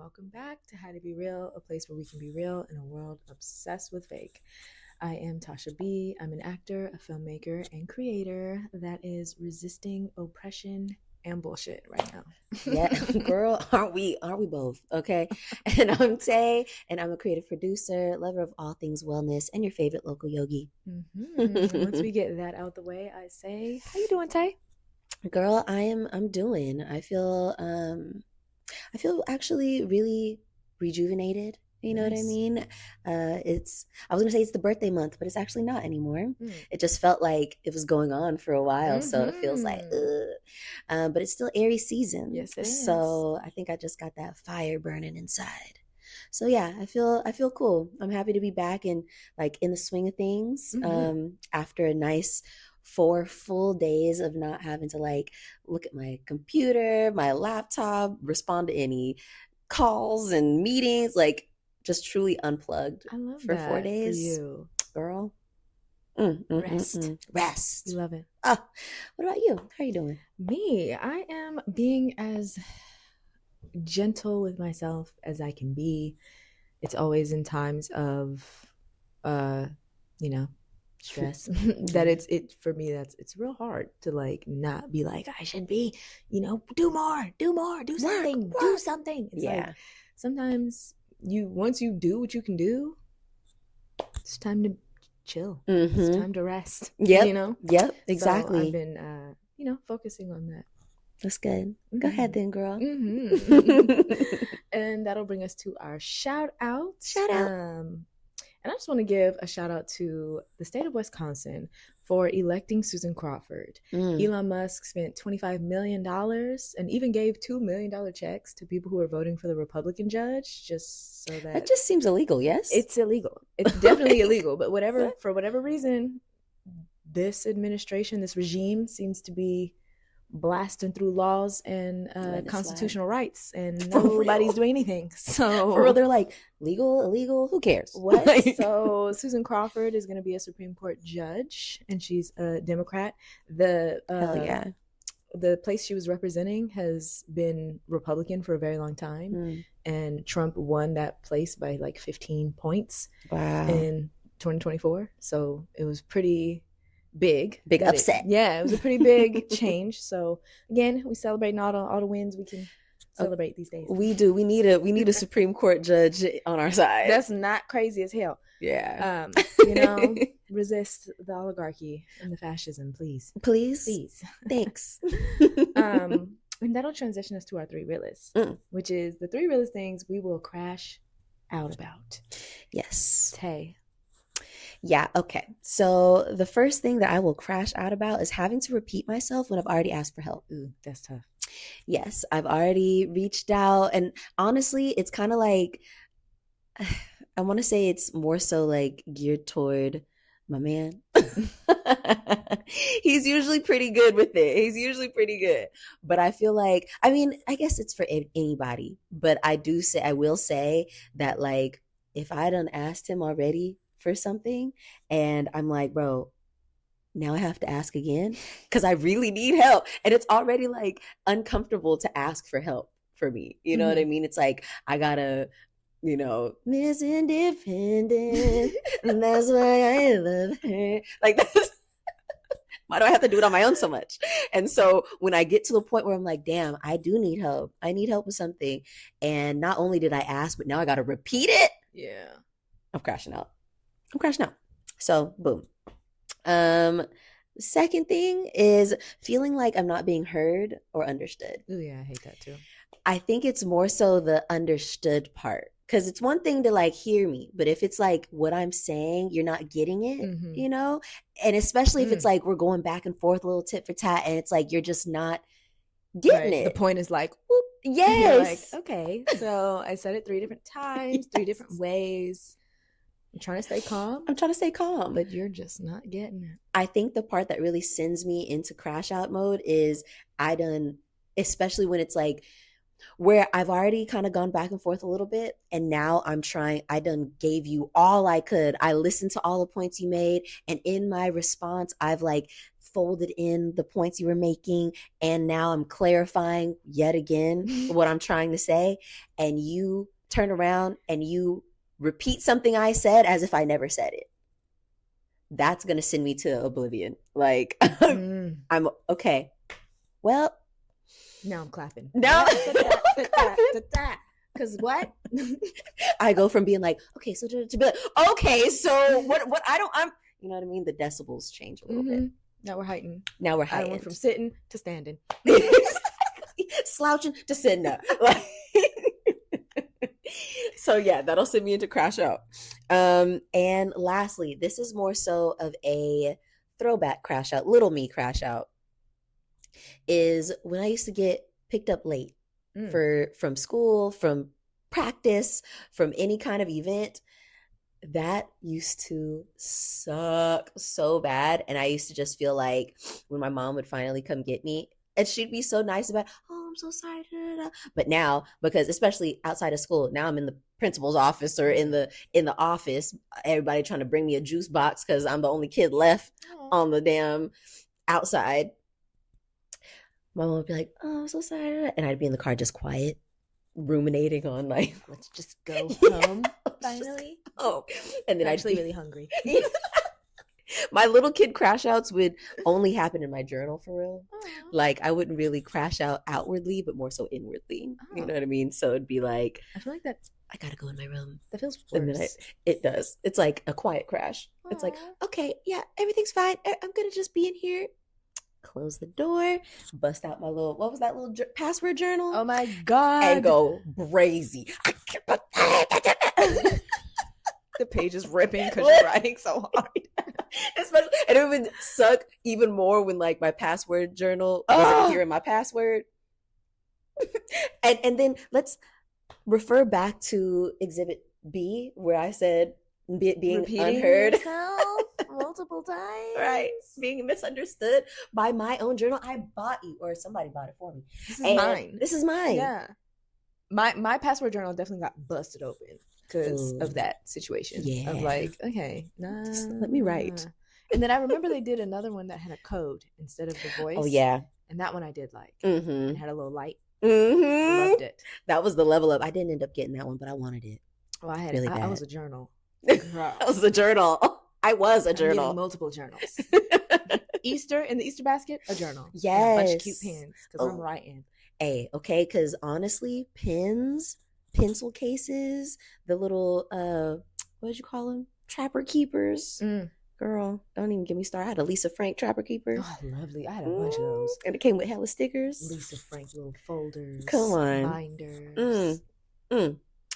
welcome back to How to Be Real, a place where we can be real in a world obsessed with fake. I am Tasha B. I'm an actor, a filmmaker, and creator that is resisting oppression and bullshit right now. Yeah, girl, aren't we both? Okay. And I'm Tay, and I'm a creative producer, lover of all things wellness, and your favorite local yogi. Once we get that out the way, I say, how you doing, Tay? Girl, I'm doing. I feel actually really rejuvenated. You know what I Nice. mean? I was gonna say it's the birthday month, but it's actually not anymore. It just felt like it was going on for a while, so it feels like, but it's still Aries season. Yes, it is. So I think I just got that fire burning inside. So yeah, I feel cool. I'm happy to be back and like in the swing of things. After a nice 4 full days of not having to like look at my computer, my laptop, respond to any calls and meetings, like just truly unplugged. I love for that 4 days. for you. Girl. Rest. You love it. What about you? How are you doing? Me, I am being as gentle with myself as I can be. It's always in times of stress that it's for me it's real hard to like not be like I should be, do more, do something, do something. It's like sometimes once you do what you can do, it's time to chill. It's time to rest. Yep. Exactly. So I've been focusing on that. That's good. Go ahead then, girl. And that'll bring us to our shout out. And I just want to give a shout out to the state of Wisconsin for electing Susan Crawford. Elon Musk spent $25 million and even gave $2 million checks to people who are voting for the Republican judge, just so that... That just seems illegal, yes? It's illegal. It's definitely illegal. But for whatever reason, this administration, this regime seems to be blasting through laws and constitutional rights, and nobody's doing anything. So for real, they're like, legal, illegal, who cares? What? So Susan Crawford is going to be a Supreme Court judge, and she's a Democrat. Hell yeah. The place she was representing has been Republican for a very long time, and Trump won that place by like 15 points in 2024. So it was pretty big upset. It was a pretty big change. So again, we celebrating all the wins we can celebrate these days. We do. We need a Supreme Court judge on our side. That's not crazy as hell. Yeah. Resist the oligarchy and the fascism, please. Thanks. And that'll transition us to our 3 realists, which is the 3 realist things we will crash out about. Yes. Tay. Yeah, okay. So the first thing that I will crash out about is having to repeat myself when I've already asked for help. Ooh, that's tough. Yes, I've already reached out, and honestly, it's kind of like, I want to say it's more so like geared toward my man. He's usually pretty good with it. But I feel like, I guess it's for anybody, but I will say that like, if I done asked him already for something and I'm like, bro, now I have to ask again because I really need help, and it's already like uncomfortable to ask for help for me, you know what I mean? It's like I gotta, Miss Independent, and that's why I love her, like that's why do I have to do it on my own so much? And so when I get to the point where I'm like, damn, I do need help, I need help with something, and not only did I ask, but now I gotta repeat it, I'm crashing out. So boom. Second thing is feeling like I'm not being heard or understood. Oh yeah, I hate that too. I think it's more so the understood part, because it's one thing to like hear me, but if it's like what I'm saying, you're not getting it, and especially if it's like we're going back and forth a little tit for tat, and it's like you're just not getting it. The point is like, whoop, yes, like, okay, so I said it 3 different times, 3 different ways. I'm trying to stay calm. But you're just not getting it. I think the part that really sends me into crash out mode is especially when it's like where I've already kind of gone back and forth a little bit, and now I done gave you all I could. I listened to all the points you made, and in my response, I've like folded in the points you were making, and now I'm clarifying yet again what I'm trying to say, and you turn around and you repeat something I said as if I never said it. That's going to send me to oblivion. Like, I'm okay. Well, now I'm clapping. Now, because what? I go from being like, okay, so to be like, okay, so what? I'm, you know what I mean? The decibels change a little bit. Now we're heightened. I went from sitting to standing, slouching to sitting up. So yeah, that'll send me into crash out. And lastly, this is more so of a throwback crash out, little me crash out, is when I used to get picked up late from school, from practice, from any kind of event. That used to suck so bad. And I used to just feel like when my mom would finally come get me, and she'd be so nice about, oh, I'm so sorry. Da, da, da. But now, because especially outside of school, now I'm in the principal's office or in the office, everybody trying to bring me a juice box because I'm the only kid left on the damn outside. My mom would be like, oh, I'm so sorry. And I'd be in the car just quiet, ruminating on like, let's just go home finally. Oh, and then I'm I'd actually be really hungry. My little kid crash outs would only happen in my journal, for real. Aww. Like, I wouldn't really crash out outwardly, but more so inwardly. Oh. You know what I mean? So it'd be like, I feel like that I gotta go in my room. That feels worse. And then it does. It's like a quiet crash. Aww. It's like, okay, yeah, everything's fine. I'm gonna just be in here. Close the door, bust out my little, what was that little password journal? Oh my God. And go crazy. The page is ripping because you're writing so hard. Especially, and it would suck even more when like my password journal wasn't hearing my password. and then let's refer back to Exhibit B where I said being repeating unheard yourself multiple times, right? Being misunderstood by my own journal. I bought it, or somebody bought it for me. This is mine. This is mine. Yeah, my password journal definitely got busted open because of that situation. Yeah, of like, okay, nah, just let me write. And then I remember they did another one that had a code instead of the voice. Oh yeah, and that one I did like. It had a little light. Loved it. That was the level up. I didn't end up getting that one, but I wanted it. Well, I had really bad. I was a journal. I was a journal. I was a journal. Multiple journals. Easter in the Easter basket, a journal. Yes. And a bunch of cute pens because I'm writing. Hey, okay, because honestly, pens, pencil cases, the little what did you call them? Trapper keepers. Girl, don't even get me started. I had a Lisa Frank Trapper Keeper. Oh, lovely. I had a bunch of those. And it came with hella stickers. Lisa Frank little folders. Come on. Binders.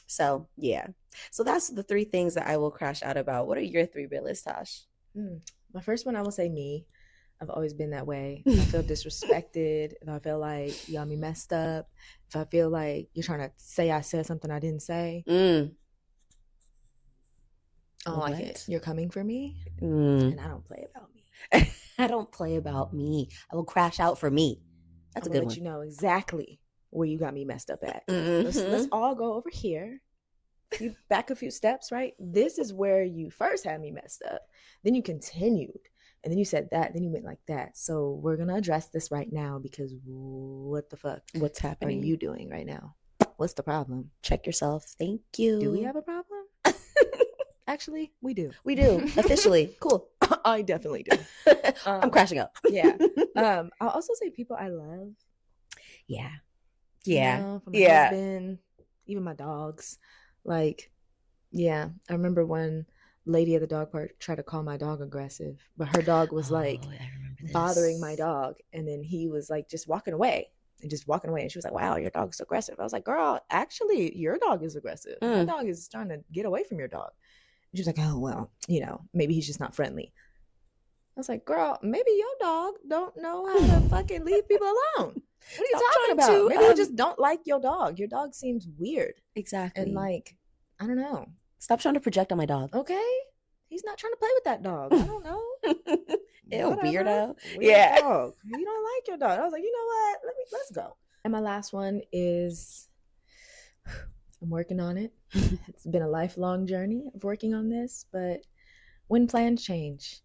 So, yeah. So that's the 3 things that I will crash out about. What are your 3 realists, Tosh? My first one, I will say me. I've always been that way. If I feel disrespected, if I feel like you got me messed up, if I feel like you're trying to say I said something I didn't say, I don't like it. You're coming for me, and I don't play about me. I don't play about me. I will crash out for me. That's a good one. Let you know exactly where you got me messed up at. Let's all go over here. You back a few steps, right? This is where you first had me messed up. Then you continued, and then you said that. Then you went like that. So we're gonna address this right now because what the fuck? What's happening? Are you doing right now? What's the problem? Check yourself. Thank you. Do we have a problem? Actually, we do. We do. Officially. Cool. I definitely do. I'm crashing up. Yeah. I'll also say people I love. Yeah. Yeah. You know, from my husband, even my dogs. Like, yeah. I remember one lady at the dog park tried to call my dog aggressive, but her dog was like bothering my dog. And then he was like just walking away. And she was like, wow, your dog's aggressive. I was like, girl, actually, your dog is aggressive. My dog is trying to get away from your dog. She was like, oh, well, you know, maybe he's just not friendly. I was like, girl, maybe your dog don't know how to fucking leave people alone. What are you talking about? Maybe you just don't like your dog. Your dog seems weird. Exactly. And like, I don't know. Stop trying to project on my dog. Okay. He's not trying to play with that dog. I don't know. Ew, weirdo. Weird dog. You don't like your dog. I was like, you know what? Let's go. And my last one is I'm working on it. It's been a lifelong journey of working on this, but when plans change.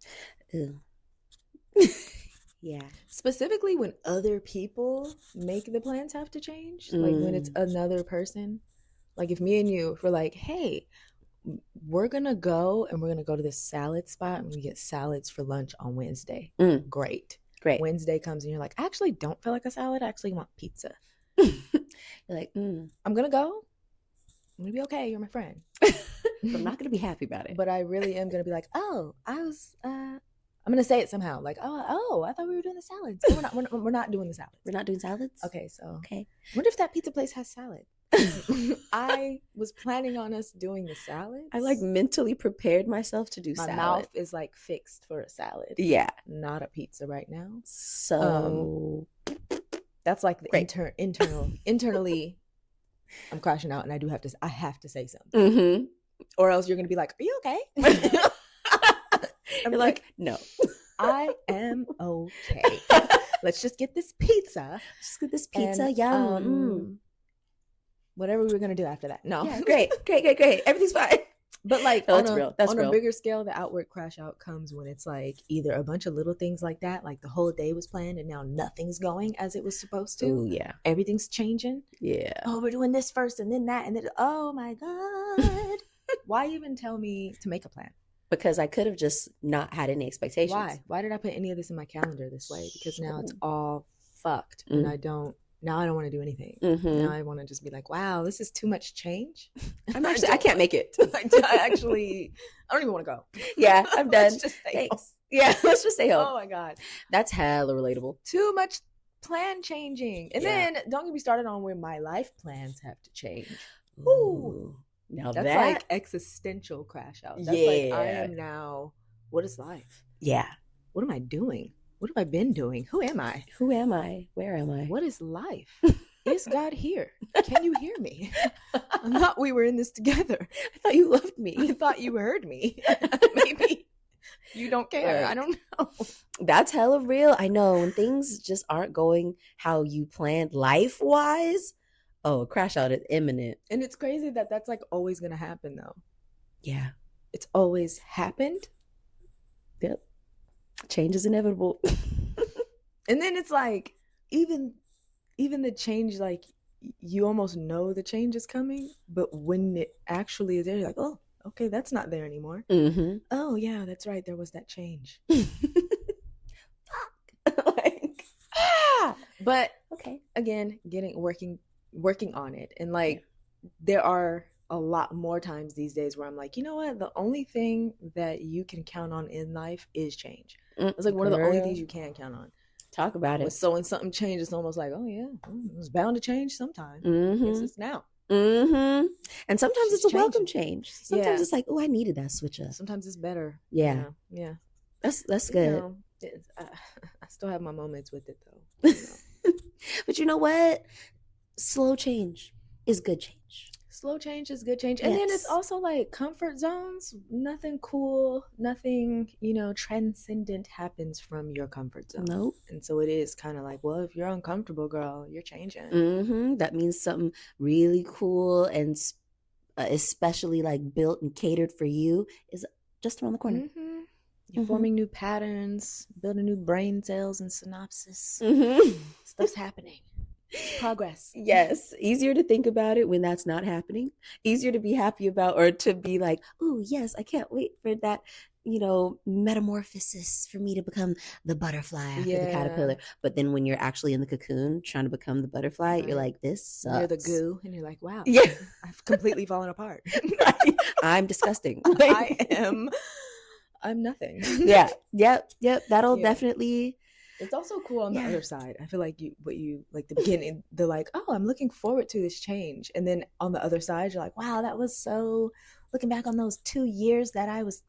Yeah. Specifically when other people make the plans have to change. Like when it's another person. Like if me and you, if we're like, hey, we're going to go and we're going to go to this salad spot and we get salads for lunch on Wednesday. Great. Wednesday comes and you're like, I actually don't feel like a salad. I actually want pizza. You're like, I'm going to go. I'm going to be okay. You're my friend. I'm not going to be happy about it. But I really am going to be like, oh, I'm going to say it somehow. Like, oh, I thought we were doing the salads. No, we're not doing the salads. We're not doing salads? Okay, so. Okay. I wonder if that pizza place has salad. I was planning on us doing the salads. I like mentally prepared myself to do salad. My mouth is like fixed for a salad. Yeah. Not a pizza right now. So. That's like the internally, I'm crashing out and I have to say something. Or else you're going to be like, are you okay? I'm like, no. I am okay. Let's just get this pizza. And, yum. Whatever we were going to do after that. No. Yeah, great. Everything's fine. But like that's real. A bigger scale, the outward crash out comes when it's like either a bunch of little things like that, like the whole day was planned and now nothing's going as it was supposed to. Oh, yeah. Everything's changing. Yeah. Oh, we're doing this first and then that and then, oh my God. Why even tell me to make a plan? Because I could have just not had any expectations. Why did I put any of this in my calendar this way? Because now it's all fucked and I don't want to do anything. Now I want to just be like, wow, this is too much change. I can't make it. I don't even want to go. Yeah, I'm done. Let's just stay home. Yeah, let's just stay home. Oh my God. That's hella relatable. Too much plan changing. And then don't get me started on where my life plans have to change. Ooh. Now that's like existential crash out. That's like I am now, what is life? Yeah. What am I doing? What have I been doing? Who am I? Who am I? Where am I? What is life? Is God here? Can you hear me? I thought we were in this together. I thought you loved me. I thought you heard me. Maybe you don't care. Right. I don't know. That's hella real. I know when things just aren't going how you planned life-wise. Oh, a crash out is imminent. And it's crazy that that's like always going to happen though. Yeah. It's always happened. Yep. Change is inevitable. And then it's like, even the change, like you almost know the change is coming, but when it actually is there, you're like, oh, okay, that's not there anymore. Oh yeah, that's right. There was that change. Fuck. But okay, again, working on it. And like, there are a lot more times these days where I'm like, you know what? The only thing that you can count on in life is change. It's like one of the only things you can count on. Talk about it. So when something changes, it's almost like, oh yeah, it's bound to change sometime. Yes, it's now. And sometimes it's a welcome change. Sometimes it's like, oh, I needed that switch up. Sometimes it's better. Yeah. That's good. You know, I still have my moments with it though. You know. But you know what? Slow change is good change. Slow change is good change. And then it's also like comfort zones. Nothing cool, nothing, transcendent happens from your comfort zone. Nope. And so it is kind of like, well, if you're uncomfortable, girl, you're changing. That means something really cool and especially like built and catered for you is just around the corner. You're forming new patterns, building new brain cells and synapses. Stuff's happening. Progress. Yes. Easier to think about it when that's not happening. Easier to be happy about, or to be like, oh yes, I can't wait for that, metamorphosis for me to become the butterfly after the caterpillar. But then when you're actually in the cocoon trying to become the butterfly, you're like, this sucks. You're the goo and you're like, wow. Yeah. I've completely fallen apart. I'm disgusting. I'm nothing. Yeah. Yep. That'll definitely. It's also cool on the other side. I feel like the beginning, they're like, oh, I'm looking forward to this change. And then on the other side, you're like, wow, that was so, looking back on those 2 years that I was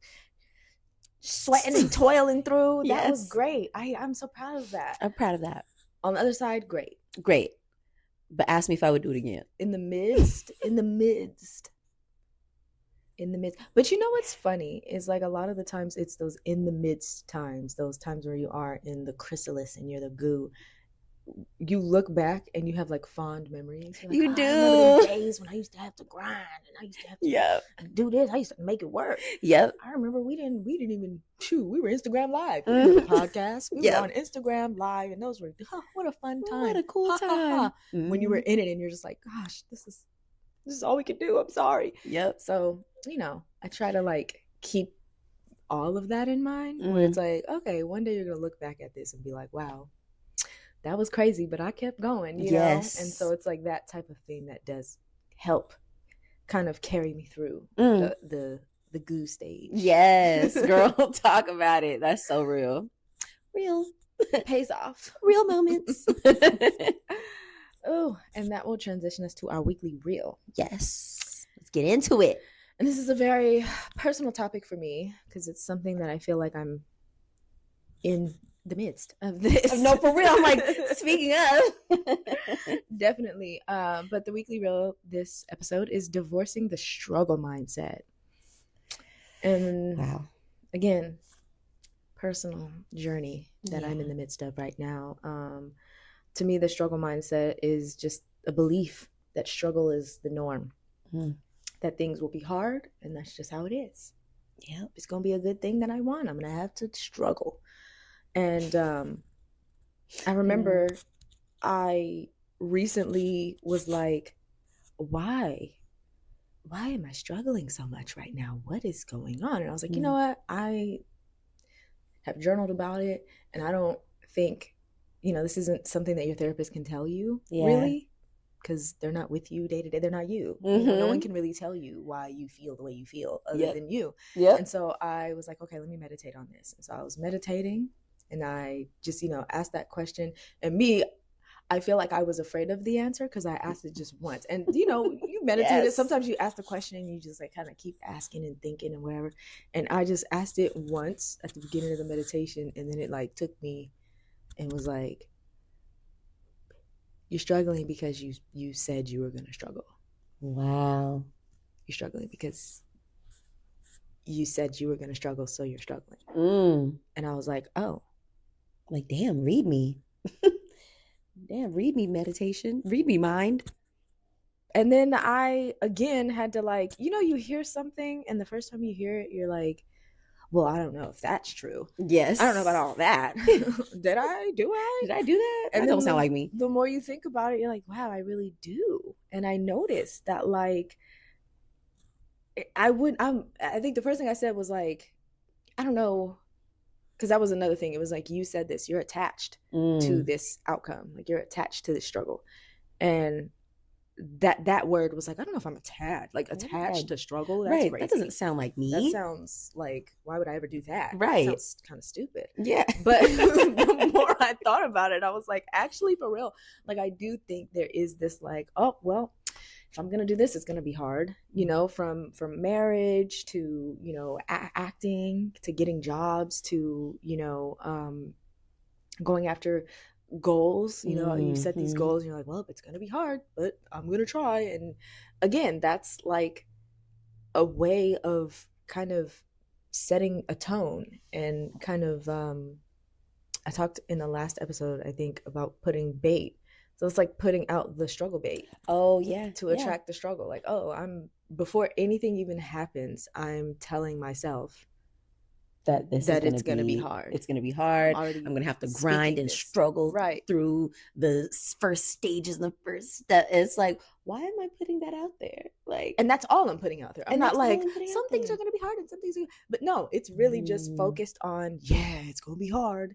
sweating and toiling through. That was great. I'm so proud of that. I'm proud of that. On the other side, great. But ask me if I would do it again. In the midst. But you know what's funny is like a lot of the times it's those in the midst times, those times where you are in the chrysalis and you're the goo. you look back and you have like fond memories. Like, you do. I remember the days when I used to have to grind and I used to have to Yep. do this. I used to make it work. Yep. I remember we didn't even we were Instagram live. We did a podcast. We were on Instagram live, and those were what a fun time. What a cool time. When you were in it and you're just like, gosh, this is all we can do. I'm sorry. Yep. So, I try to like keep all of that in mind, where it's like, okay, one day you're gonna look back at this and be like, wow, that was crazy, but I kept going, you know? And so it's like that type of thing that does help kind of carry me through the goo stage. Yes, girl, talk about it. That's so real. It pays off. Real moments. Oh, and that will transition us to our weekly reel. Yes. Let's get into it. And this is a very personal topic for me because it's something that I feel like I'm in the midst of this. No, for real. I'm like, speaking of. Definitely. But the weekly reel this episode is divorcing the struggle mindset. And wow. Again, personal journey that I'm in the midst of right now. To me, the struggle mindset is just a belief that struggle is the norm. That things will be hard, and that's just how it is. Yep. It's going to be a good thing that I want. I'm going to have to struggle. And I remember I recently was like, why am I struggling so much right now? What is going on? And I was like, you know what? I have journaled about it, and I don't think, this isn't something that your therapist can tell you, really, because they're not with you day to day. They're not you. No one can really tell you why you feel the way you feel other than you. And so I was like, okay, let me meditate on this. And so I was meditating, and I just, asked that question. And I feel like I was afraid of the answer because I asked it just once. And, you meditate, sometimes you ask the question and you just like kind of keep asking and thinking and whatever. And I just asked it once at the beginning of the meditation, and then it like took me and was like, you're struggling because you said you were going to struggle. Wow. You're struggling because you said you were going to struggle, so you're struggling. And I was like, oh. Like, damn, read me. Damn, read me, meditation. Read me, mind. And then I, again, had to like, you hear something, and the first time you hear it, you're like, well, I don't know if that's true. Yes. I don't know about all that. Did I do that? That don't sound like me. The more you think about it, you're like, wow, I really do. And I noticed that, like, I think the first thing I said was like, I don't know, because that was another thing. It was like, you said this, you're attached to this outcome. Like, you're attached to this struggle. And that word was like, I don't know if I'm attached to struggle. That's right. crazy. That doesn't sound like me. That sounds like, why would I ever do that? Right. That sounds kind of stupid. Yeah. But the more I thought about it, I was like, actually, for real, like, I do think there is this like, oh, well, if I'm going to do this, it's going to be hard, from marriage to, acting, to getting jobs, to, going after goals. You set these goals and you're like, well, it's going to be hard, but I'm going to try. And again, that's like a way of kind of setting a tone and kind of, I talked in the last episode, I think, about putting bait. So it's like putting out the struggle bait. Oh, yeah. To attract the struggle. Like, before anything even happens, I'm telling myself that it's going to be hard. It's going to be hard. I'm going to have to grind and struggle through the first stages, the first step. It's like, why am I putting that out there? Like, and that's all I'm putting out there. I'm not like, some things are going to be hard and some things but no, it's really just focused on, it's going to be hard.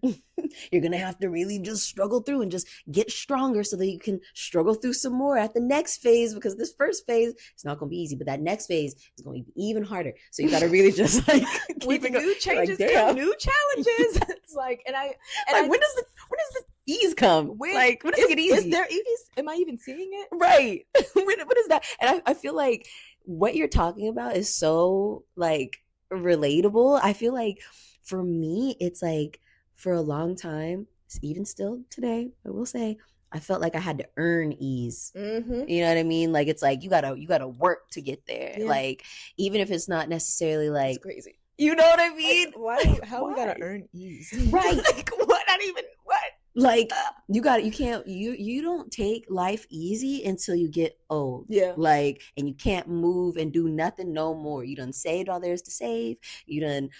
You're going to have to really just struggle through and just get stronger so that you can struggle through some more at the next phase, because this first phase is not going to be easy, but that next phase is going to be even harder. So you got to really just like with new changes, come new challenges. It's like, when does the ease come? When does it get easy? Is there ease? Am I even seeing it? Right. What is that? And I feel like what you're talking about is so like relatable. I feel like for me, it's like for a long time, even still today, I will say, I felt like I had to earn ease. Mm-hmm. You know what I mean? Like, it's like you gotta work to get there. Yeah. Like, even if it's not necessarily like, it's crazy. You know what I mean? Like, why? We gotta earn ease? Right. Like, what? Not even what? Like you don't take life easy until you get old. Yeah. Like, and you can't move and do nothing no more. You done saved all there is to save. You done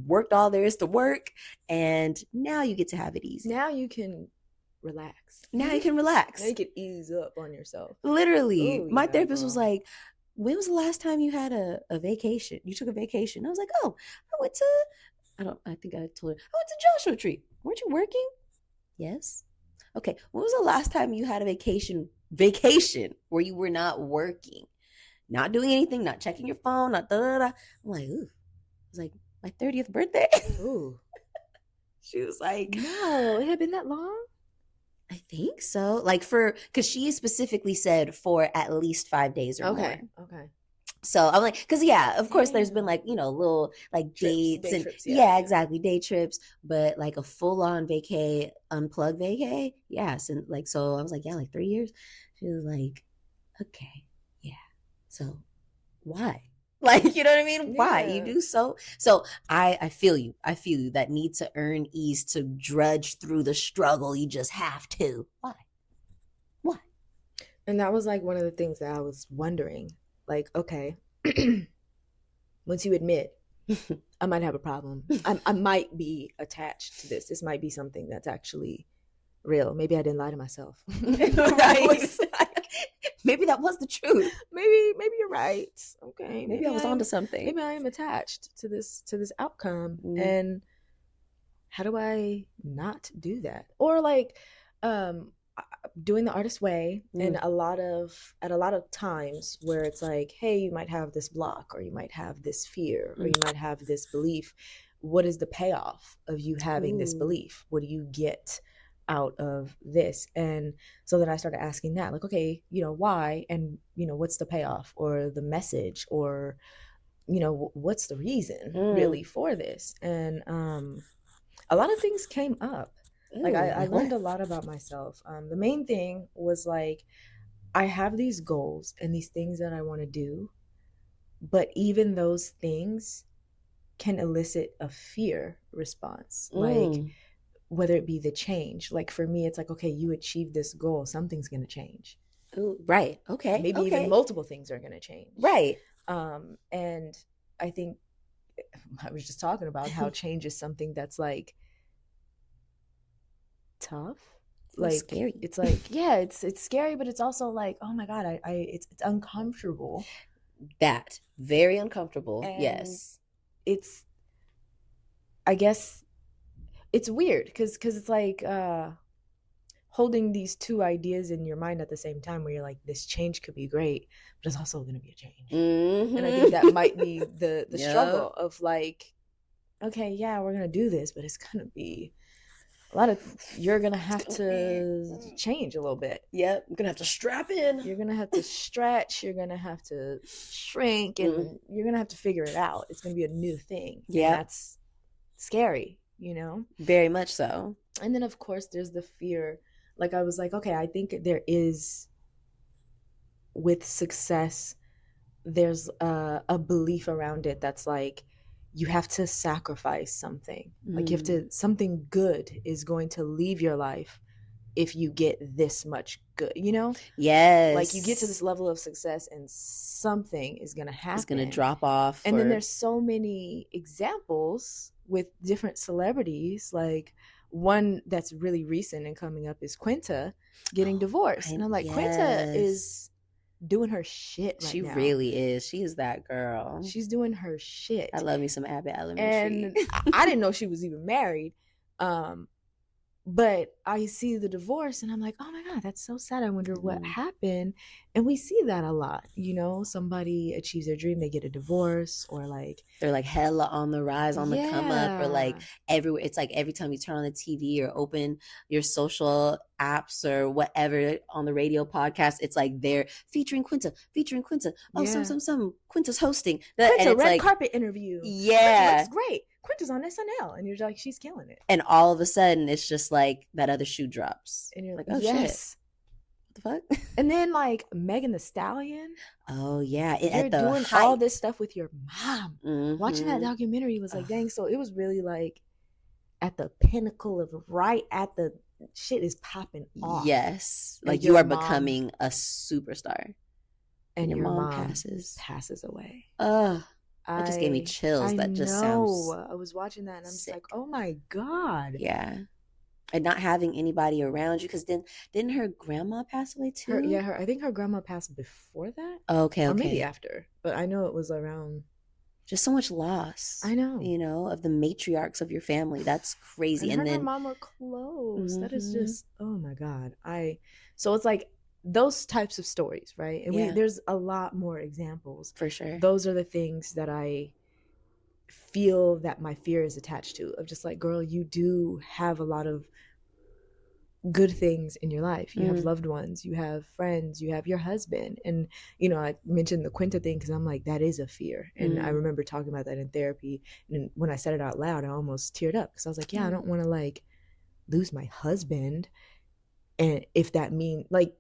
worked all there is to work. And now you get to have it easy. Now you can relax. Now you can relax. Now you can ease up on yourself. Literally. Ooh, my yeah, therapist girl. was like, when was the last time you had a vacation? You took a vacation. I was like, oh, I think I told her, I went to Joshua Tree. Weren't you working? Yes. Okay. When was the last time you had a vacation where you were not working, not doing anything, not checking your phone, not da da da? I'm like, ooh. It was like my 30th birthday. Ooh. She was like, no, it had been that long? I think so. Like because she specifically said for at least 5 days or more. Okay. So I'm like, because yeah, of course, there's been like, little like trips, dates and trips, exactly, day trips, but like a full on vacay, unplugged vacay, yes, and like so I was like, yeah, like 3 years. She was like, okay, yeah. So why? Like, you know what I mean? Why you do so? So I feel you. I feel you. That need to earn ease, to drudge through the struggle. You just have to. Why? And that was like one of the things that I was wondering. Like, okay, once you admit I might have a problem, I might be attached to this. This might be something that's actually real. Maybe I didn't lie to myself. Right. Maybe that was the truth. Maybe you're right. Okay. Maybe I was onto something. Maybe I am attached to this outcome. And how do I not do that? Or like doing the artist way, and at a lot of times where it's like, hey, you might have this block, or you might have this fear, or you might have this belief. What is the payoff of you having this belief? What do you get out of this? And so then I started asking that, like, okay, why, and what's the payoff, or the message, or what's the reason really for this? And a lot of things came up. Like I learned a lot about myself. The main thing was like, I have these goals and these things that I want to do, but even those things can elicit a fear response. Like whether it be the change. Like for me, it's like, okay, you achieve this goal, something's going to change. Ooh, right. Okay. Maybe even multiple things are going to change. Right. And I think I was just talking about how change is something that's like tough, like scary. It's like, yeah, it's scary, but it's also like, oh my god, it's uncomfortable. That very uncomfortable. And yes, it's, I guess it's weird because it's like holding these two ideas in your mind at the same time, where you're like, this change could be great, but it's also going to be a change. And I think that might be the struggle of like, okay, yeah, we're going to do this, but it's going to be a lot of, you're going to have to change a little bit. Yep. You're going to have to strap in. You're going to have to stretch. You're going to have to shrink, and you're going to have to figure it out. It's going to be a new thing. Yeah. That's scary, Very much so. And then, of course, there's the fear. Like, I was like, okay, I think there is, with success, there's a belief around it that's like, you have to sacrifice something. Like, you have to, something good is going to leave your life if you get this much good, Yes. Like, you get to this level of success and something is going to happen. It's going to drop off. And then there's so many examples with different celebrities. Like, one that's really recent and coming up is Quinta getting divorced. And I'm like, Quinta is doing her shit right now. She really is. She is that girl. She's doing her shit. I love me some Abbott Elementary. And I didn't know she was even married. But I see the divorce and I'm like, oh my God, that's so sad. I wonder what happened. And we see that a lot, somebody achieves their dream, they get a divorce, or like they're like hella on the rise, on the come up, or like everywhere. It's like every time you turn on the TV or open your social apps or whatever, on the radio podcast, it's like they're featuring Quinta. Oh, some Quinta's hosting. Quinta, red carpet interview. Yeah. Quinta looks great. Quinta's on SNL, and you're like, she's killing it. And all of a sudden, it's just like that other shoe drops, and you're like, oh shit, what the fuck? And then like Megan Thee Stallion. Oh yeah, you're doing all this stuff with your mom. Watching that documentary was like, dang. So it was really like at the pinnacle of, right at the shit is popping off. Yes. And Like you are mom, becoming a superstar. And your mom passes away. Ugh. That just gave me chills. That just sounds I was watching that and I'm sick. just like, oh my God. Yeah. And not having anybody around you, because didn't her grandma pass away too? I think her grandma passed before that. Okay. Or maybe after. But I know it was around. Just so much loss. I know. You know, of the matriarchs of your family. That's crazy. And her and her mom were close. Mm-hmm. That is just, oh my God. So it's like those types of stories, right? And there's a lot more examples. For sure. Those are the things that I feel that my fear is attached to, of just like, girl, you do have a lot of good things in your life. You have loved ones, you have friends, you have your husband. And, you know, I mentioned the Quinta thing because I'm like, that is a fear. And I remember talking about that in therapy. And when I said it out loud, I almost teared up because I was like, yeah, I don't want to like lose my husband. And if that means like,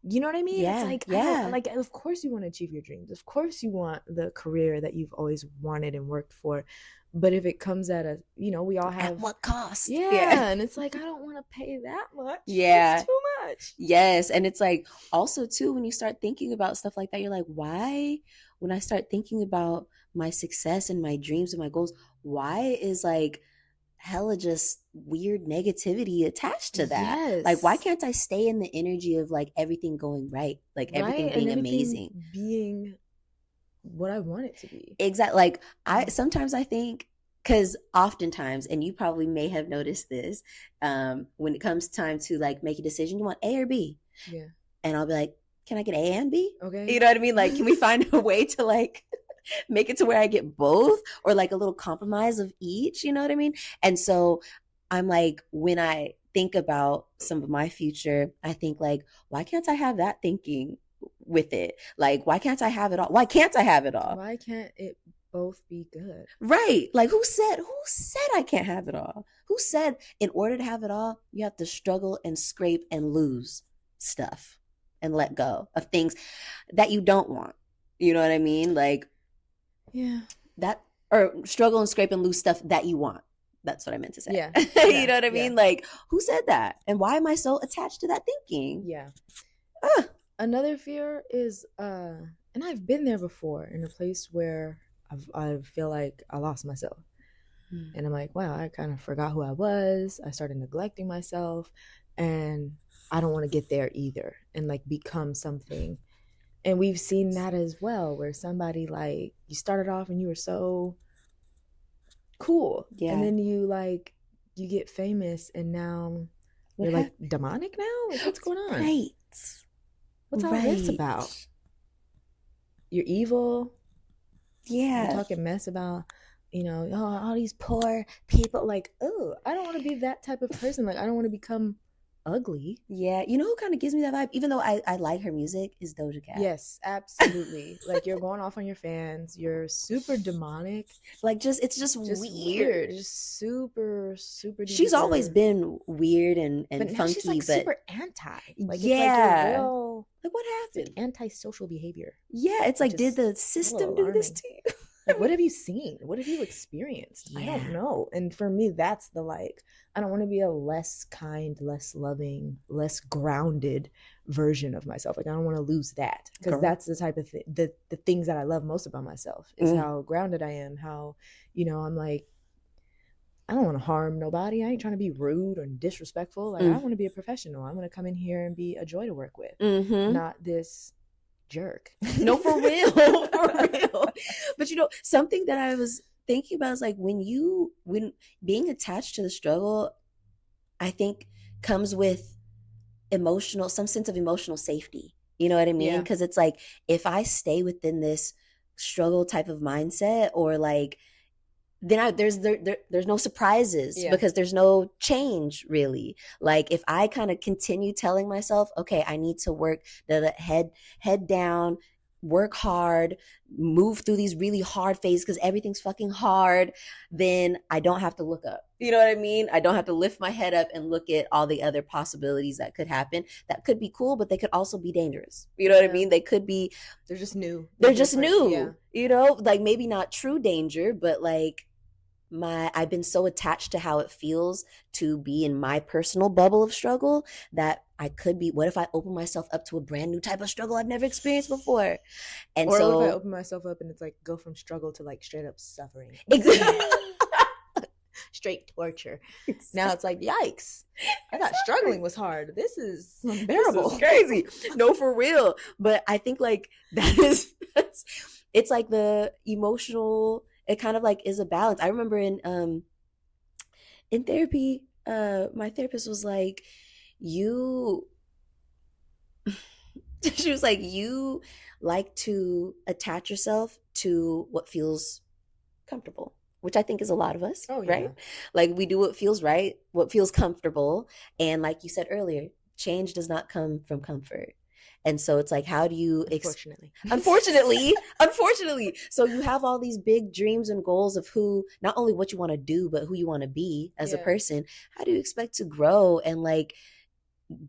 you know what I mean? Yeah, it's like, like, of course you want to achieve your dreams. Of course you want the career that you've always wanted and worked for. But if it comes at a, you know, we all have. At what cost? Yeah. And it's like, I don't want to pay that much. Yeah. It's too much. Yes. And it's like, also too, when you start thinking about stuff like that, you're like, why? When I start thinking about my success and my dreams and my goals, why is like hella just weird negativity attached to that? Yes. Like, why can't I stay in the energy of like everything going right? Like everything being amazing. Being what I want it to be. Exactly. Like sometimes I think, because oftentimes, and you probably may have noticed this, when it comes time to like make a decision, you want A or B. Yeah. And I'll be like, can I get A and B? Okay. You know what I mean? Like, can we find a way to like make it to where I get both, or like a little compromise of each? You know what I mean? And so I'm like, when I think about some of my future, I think like, why can't I have that thinking with it? Like, why can't I have it all? Why can't I have it all? Why can't it both be good? Right. Like, who said I can't have it all? Who said in order to have it all, you have to struggle and scrape and lose stuff and let go of things that you don't want? You know what I mean? Like, yeah, that, or struggle and scrape and lose stuff that you want. That's what I meant to say. Yeah. You know what I mean? Like, who said that? And why am I so attached to that thinking? Yeah. Another fear is, and I've been there before, in a place where I feel like I lost myself. And I'm like, wow, I kind of forgot who I was. I started neglecting myself, and I don't want to get there either and like become something. And we've seen that as well, where somebody like, you started off and you were so cool. Yeah. And then you get famous, and now you're like demonic now? Like, what's going on? Right. What's all this about? You're evil. Yeah. You're talking mess about, you know, all these poor people. Like, oh, I don't want to be that type of person. Like, I don't want to become ugly. Yeah. You know who kind of gives me that vibe, even though I like her music, is Doja Cat. Yes, absolutely. Like, you're going off on your fans. You're super demonic. Like, it's just weird. Just super, super. She's always been weird and but funky, she's like but super anti. Like, yeah. It's like real, like, what happened? Like antisocial behavior. Yeah, it's like, did the system do this to you? Like, what have you seen? What have you experienced? Yeah. I don't know. And for me, that's the like, I don't want to be a less kind, less loving, less grounded version of myself. Like, I don't want to lose that, because that's the type of the things that I love most about myself is how grounded I am. How, you know, I'm like, I don't want to harm nobody. I ain't trying to be rude or disrespectful. Like, I want to be a professional. I want to come in here and be a joy to work with, not this jerk. No, for real. For real. But you know, something that I was thinking about is like, when being attached to the struggle, I think comes with some sense of emotional safety. You know what I mean? Because it's like, if I stay within this struggle type of mindset, or like, then there's no surprises, because there's no change really. Like, if I kind of continue telling myself, okay, I need to work the head down, work hard, move through these really hard phases because everything's fucking hard, then I don't have to look up. You know what I mean? I don't have to lift my head up and look at all the other possibilities that could happen. That could be cool, but they could also be dangerous. You know what I mean? They could be, they're just new. They're just new. Yeah. You know, like, maybe not true danger, but like I've been so attached to how it feels to be in my personal bubble of struggle that I could be, what if I open myself up to a brand new type of struggle I've never experienced before? And or so if I open myself up and it's like go from struggle to like straight up suffering. Straight torture. Now it's like, yikes. I thought struggling was hard. This is unbearable. This is crazy. No, for real. But I think like it's like the emotional, it kind of like is a balance. I remember in therapy, my therapist was like, she was like, you like to attach yourself to what feels comfortable, which I think is a lot of us, right? Like we do what feels right, what feels comfortable. And like you said earlier, change does not come from comfort. And so it's like, how do you unfortunately, so you have all these big dreams and goals of who, not only what you want to do, but who you want to be as a person. How do you expect to grow and like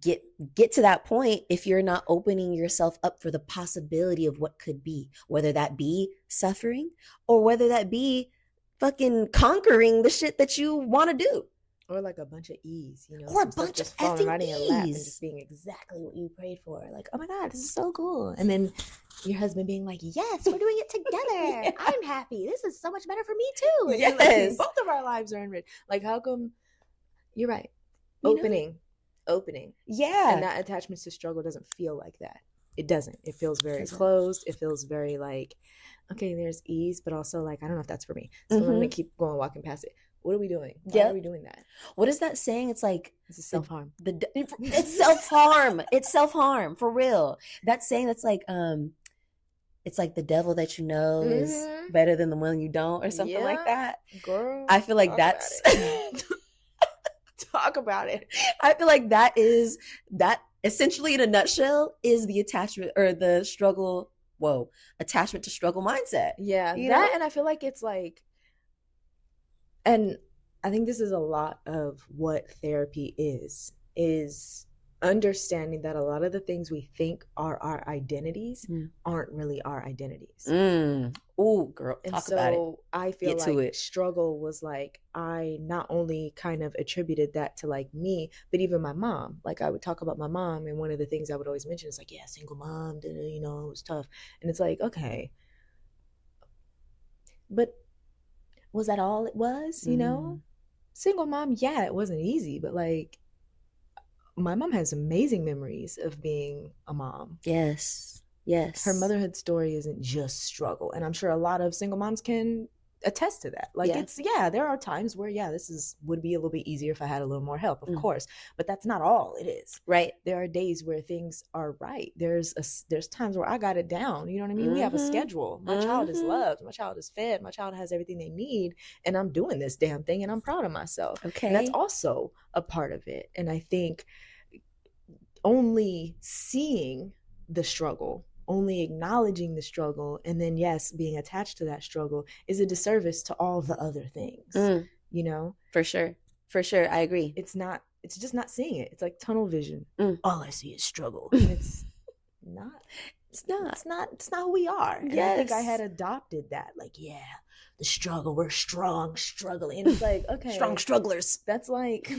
get to that point if you're not opening yourself up for the possibility of what could be, whether that be suffering or whether that be fucking conquering the shit that you want to do? Or like a bunch of ease, you know, or a bunch of effing right in your lap and ease, just being exactly what you prayed for. Like, oh my God, this is so cool. And then your husband being like, yes, we're doing it together. Yeah. I'm happy. This is so much better for me too. And yes, like, both of our lives are enriched. Like, how come? You're right. Opening. Yeah. And that attachment to struggle doesn't feel like that. It doesn't. It feels very closed. It feels very like, okay, there's ease, but also like, I don't know if that's for me. So I'm going to keep going, walking past it. What are we doing? Why are we doing that? What is that saying? It's like, this is self-harm. It's self-harm. It's self-harm for real. That saying that's like, it's like the devil that you know is better than the one you don't, or something like that. Girl, I feel like that's talk about it. I feel like that essentially in a nutshell is the attachment or the struggle. Attachment to struggle mindset. Yeah, and I feel like it's like, and I think this is a lot of what therapy is understanding that a lot of the things we think are our identities aren't really our identities. Oh, girl, talk about it. I feel like struggle was like, I not only kind of attributed that to like me, but even my mom. Like I would talk about my mom, and one of the things I would always mention is like, yeah, single mom, you know, it was tough. And it's like, okay, but was that all it was? You know, single mom, yeah, it wasn't easy, but like my mom has amazing memories of being a mom. Yes. Her motherhood story isn't just struggle. And I'm sure a lot of single moms can attest to that. Like there are times where, would be a little bit easier if I had a little more help, of course, but that's not all it is. Right. There are days where things are right. There's times where I got it down. You know what I mean? We have a schedule. My child is loved. My child is fed. My child has everything they need. And I'm doing this damn thing and I'm proud of myself. Okay. And that's also a part of it. And I think only seeing the struggle, only acknowledging the struggle, and then being attached to that struggle is a disservice to all the other things. You know, for sure, I agree. It's just not seeing it. It's like tunnel vision. All I see is struggle. It's not who we are. And I think I had adopted that, like, the struggle, we're strong struggling, and it's like, okay, strong strugglers, that's like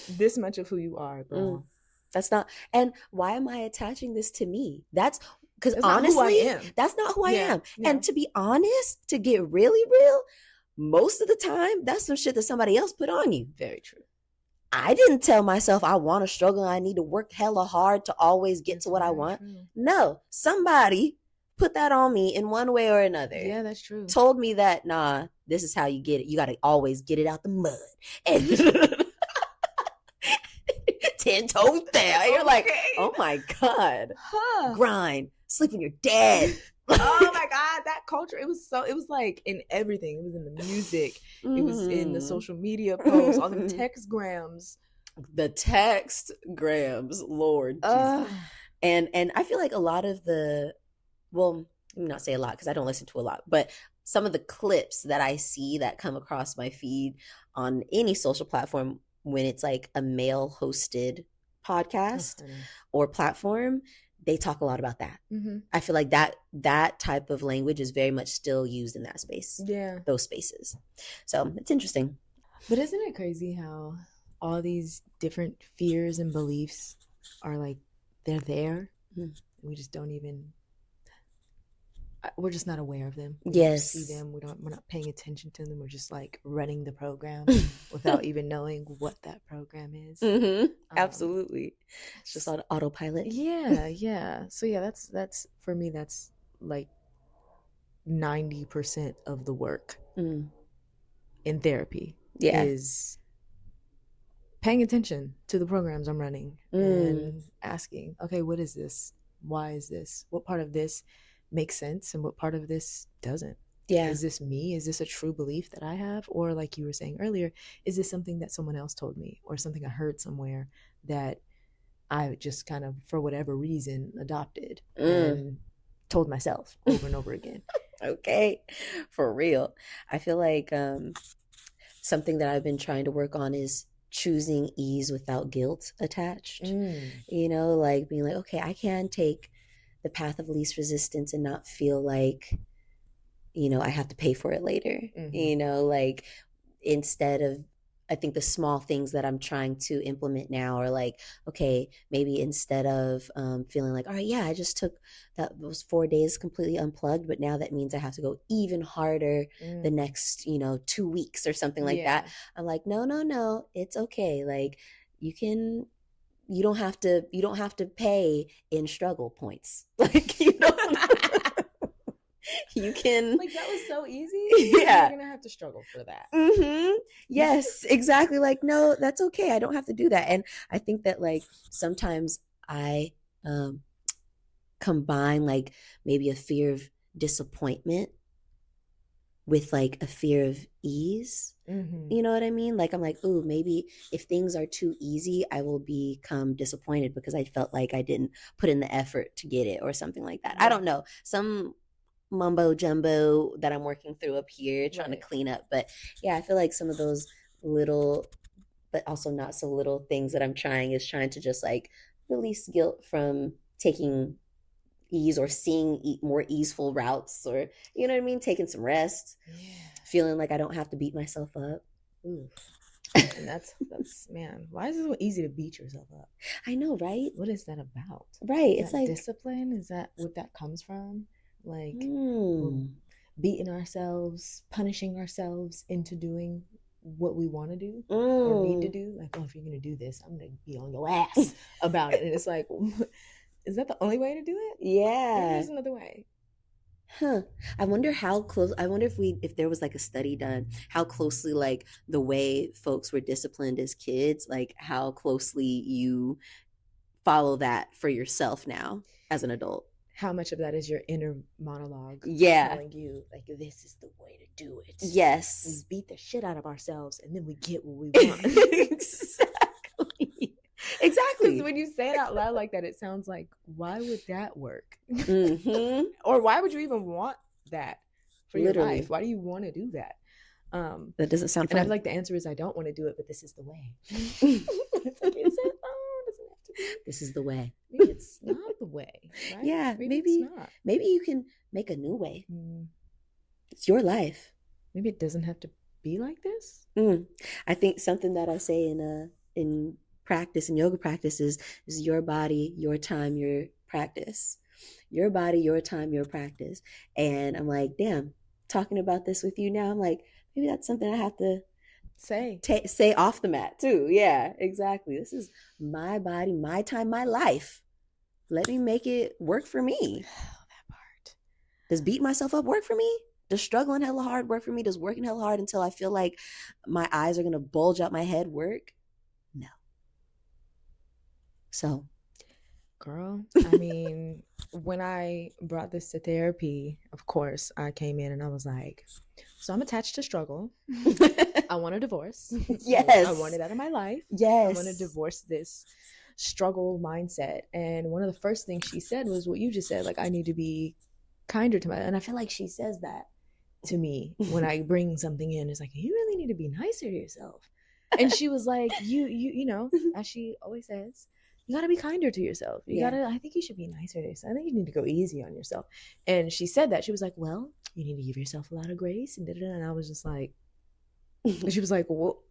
this much of who you are, girl. That's not. And why am I attaching this to me? That's because honestly, that's not who I am. Yeah. And to be honest, to get really real, most of the time, that's some shit that somebody else put on you. Very true. I didn't tell myself I want to struggle. I need to work hella hard to always get to what I want. True. No, somebody put that on me in one way or another. Yeah, that's true. Told me that, nah, this is how you get it. You got to always get it out the mud. And 10 toes down. You're like, oh my God. Grind. Sleep when you're dead. Oh my God, that culture. It was like in everything. It was in the music. It was in the social media posts, all the text grams. The text grams, Lord Jesus. And I feel like a lot of let me not say a lot because I don't listen to a lot, but some of the clips that I see that come across my feed on any social platform when it's like a male hosted podcast or platform, they talk a lot about that. Mm-hmm. I feel like that type of language is very much still used in that space. Yeah. Those spaces. So it's interesting. But isn't it crazy how all these different fears and beliefs are like, they're there. We just don't even, we're just not aware of them. We don't see them. We're not paying attention to them. We're just like running the program without even knowing what that program is. Absolutely. It's just on autopilot. Yeah. So yeah, that's for me, that's like 90% of the work in therapy is paying attention to the programs I'm running and asking, okay, what is this? Why is this? What part of this makes sense and what part of this doesn't? Yeah. Is this me? Is this a true belief that I have? Or like you were saying earlier, is this something that someone else told me or something I heard somewhere that I just kind of, for whatever reason, adopted and told myself over and over again? Okay. For real. I feel like something that I've been trying to work on is choosing ease without guilt attached. You know, like being like, okay, I can take the path of least resistance and not feel like, you know, I have to pay for it later. You know, like instead of, I think the small things that I'm trying to implement now are like, okay, maybe instead of feeling like, all right, yeah, I just took those 4 days completely unplugged, but now that means I have to go even harder the next, 2 weeks or something like that. I'm like, no, it's okay. Like you don't have to pay in struggle points. Like, you can, like, that was so easy. Yeah, you're gonna have to struggle for that. Yes, exactly. Like, no, that's okay. I don't have to do that. And I think that like sometimes I combine like maybe a fear of disappointment with like a fear of ease. You know what I mean? Like I'm like, ooh, maybe if things are too easy, I will become disappointed because I felt like I didn't put in the effort to get it or something like that. I don't know. Some mumbo jumbo that I'm working through up here trying to clean up. But yeah, I feel like some of those little but also not so little things that I'm trying to just like release guilt from taking ease or seeing more easeful routes, or you know what I mean, taking some rest, feeling like I don't have to beat myself up. And that's man, why is it so easy to beat yourself up? I know, right? What is that about? Right. Is it's that like discipline? Is that what that comes from? Like beating ourselves, punishing ourselves into doing what we want to do or need to do. Like, oh, if you're gonna do this, I'm gonna be on your ass about it. And it's like, is that the only way to do it? Yeah. Maybe there's another way. I wonder how close, I wonder if there was like a study done, how closely like the way folks were disciplined as kids, like how closely you follow that for yourself now as an adult. How much of that is your inner monologue telling you like, this is the way to do it? Yes. We beat the shit out of ourselves and then we get what we want. Exactly. Because when you say it out loud like that, it sounds like, why would that work? Or why would you even want that for your life? Why do you want to do that? That doesn't sound fun. And I feel like the answer is I don't want to do it, but this is the way. It's like, is it? Oh, it doesn't have to be. This is the way. Maybe it's not the way, right? Yeah, maybe it's not. Maybe you can make a new way. It's your life. Maybe it doesn't have to be like this. I think something that I say in practice, in yoga practice, is your body, your time, your practice. Your body, your time, your practice. And I'm like, damn, talking about this with you now, I'm like, maybe that's something I have to say off the mat too. Yeah, exactly. This is my body, my time, my life. Let me make it work for me. That part. Does beating myself up work for me? Does struggling hella hard work for me? Does working hella hard until I feel like my eyes are going to bulge out my head work? No. So, girl, I mean, when I brought this to therapy, of course, I came in and I was like, so I'm attached to struggle. I want a divorce. Yes. I want it out of my life. Yes. I want to divorce this struggle mindset. And one of the first things she said was what you just said, like, I need to be kinder to and I feel like she says that to me when I bring something in. It's like, you really need to be nicer to yourself. And she was like, you know, as she always says, you got to be kinder to yourself. Yeah. I think you should be nicer to yourself. I think you need to go easy on yourself. And she said that. She was like, well, you need to give yourself a lot of grace. And I was just like, and she was like, well,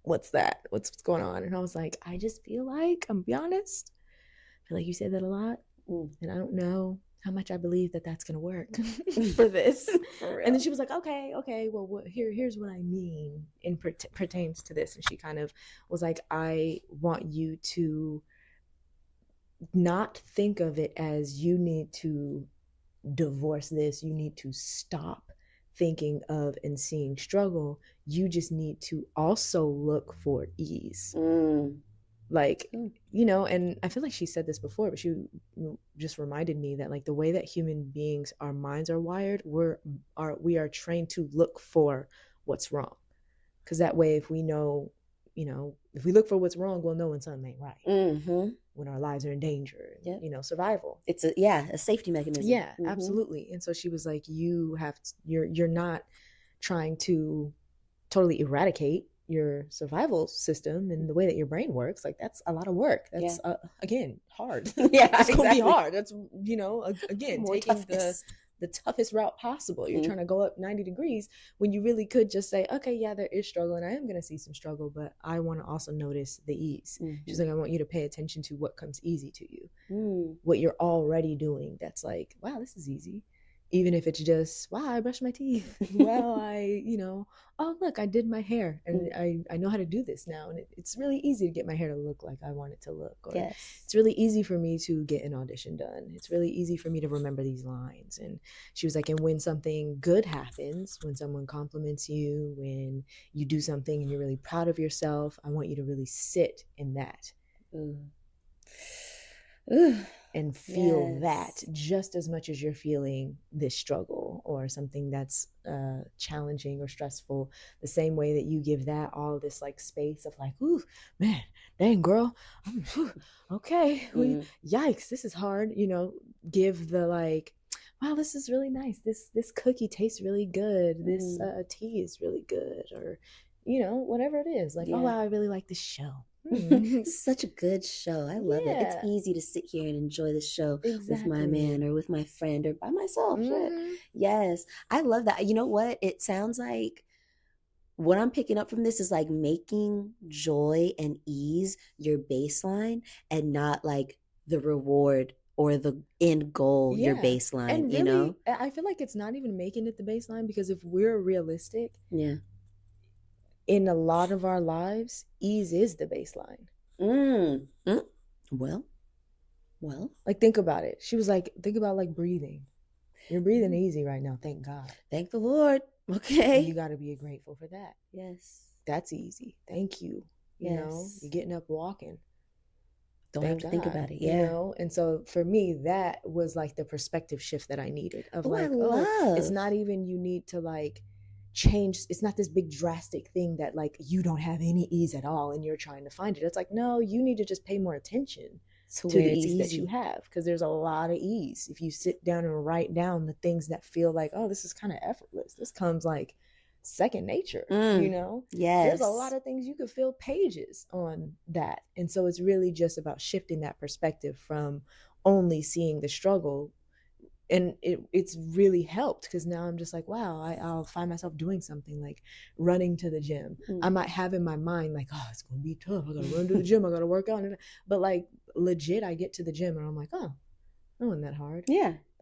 what's that? What's going on? And I was like, I just feel like, I'm gonna be honest, I feel like you said that a lot. And I don't know how much I believe that that's going to work for this. For and then she was like, okay, well, here's what I mean pertains to this. And she kind of was like, I want you to not think of it as you need to divorce this. You need to stop thinking of and seeing struggle. You just need to also look for ease. Like, you know, and I feel like she said this before, but she just reminded me that like the way that human beings, our minds are wired, we are trained to look for what's wrong. Because that way, if we know, you know, if we look for what's wrong, we'll know when something ain't right. When our lives are in danger, you know, survival. It's a safety mechanism. Yeah, absolutely. And so she was like, you're not trying to totally eradicate your survival system and the way that your brain works. Like, that's a lot of work. That's again, hard. It's gonna be hard. That's, you know, again, more taking the toughest route possible. You're trying to go up 90 degrees when you really could just say, okay, yeah, there is struggle and I am going to see some struggle, but I want to also notice the ease. She's like, I want you to pay attention to what comes easy to you, what you're already doing. That's like, wow, this is easy. Even if it's just, wow, I brushed my teeth. Well, you know, oh, look, I did my hair and I know how to do this now. And it's really easy to get my hair to look like I want it to look. Or it's really easy for me to get an audition done. It's really easy for me to remember these lines. And she was like, and when something good happens, when someone compliments you, when you do something and you're really proud of yourself, I want you to really sit in that. And feel that just as much as you're feeling this struggle or something that's challenging or stressful, the same way that you give that all this like space of like, ooh, man, dang girl, okay, yikes, this is hard, you know, give the like, wow, this is really nice, this cookie tastes really good, this tea is really good, or, you know, whatever it is, like, oh wow, I really like this show. Such a good show. I love it. It's easy to sit here and enjoy the show with my man or with my friend or by myself. Yes, I love that. You know what? It sounds like what I'm picking up from this is like making joy and ease your baseline and not like the reward or the end goal, your baseline. And really, you know, I feel like it's not even making it the baseline, because if we're realistic, in a lot of our lives, ease is the baseline. Well, like, think about it. She was like, think about like breathing. You're breathing easy right now. Thank God. Thank the Lord. Okay. And you got to be grateful for that. Yes. That's easy. Thank you. You know, you're getting up walking. Don't have to think about it. You know? And so for me, that was like the perspective shift that I needed of it's not even you need to like change. It's not this big drastic thing that like you don't have any ease at all and you're trying to find it. It's like, no, you need to just pay more attention to the ease that you have, because there's a lot of ease if you sit down and write down the things that feel like, oh, this is kind of effortless, this comes like second nature. You know, there's a lot of things you could fill pages on that. And so it's really just about shifting that perspective from only seeing the struggle. And it's really helped, because now I'm just like, wow, I'll find myself doing something like running to the gym. I might have in my mind like, oh, it's gonna be tough, I gotta run to the gym, I gotta work out, but like legit, I get to the gym and I'm like, oh, that wasn't that hard.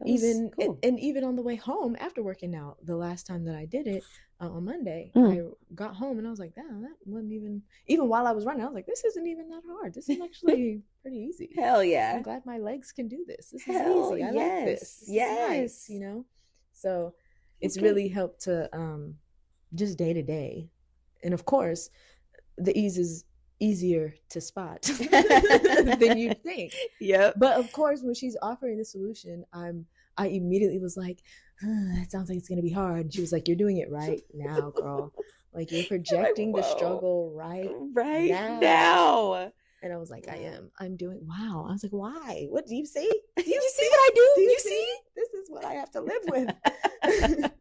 Even cool. And even on the way home after working out, the last time that I did it on Monday, I got home and I was like, damn, that wasn't even while I was running, I was like, this isn't even that hard, this is actually pretty easy. Hell yeah, I'm glad my legs can do this. This is easy. I like this. Yes, nice, you know. So it's really helped to just day to day, and of course the ease is easier to spot than you'd think. But of course, when she's offering the solution, I immediately was like, that sounds like it's gonna be hard. And she was like, you're doing it right now, girl. Like, you're projecting the struggle right now. And I was like, I'm doing, wow. I was like, why? What do you see? Do you see what I do? Do you see? This is what I have to live with.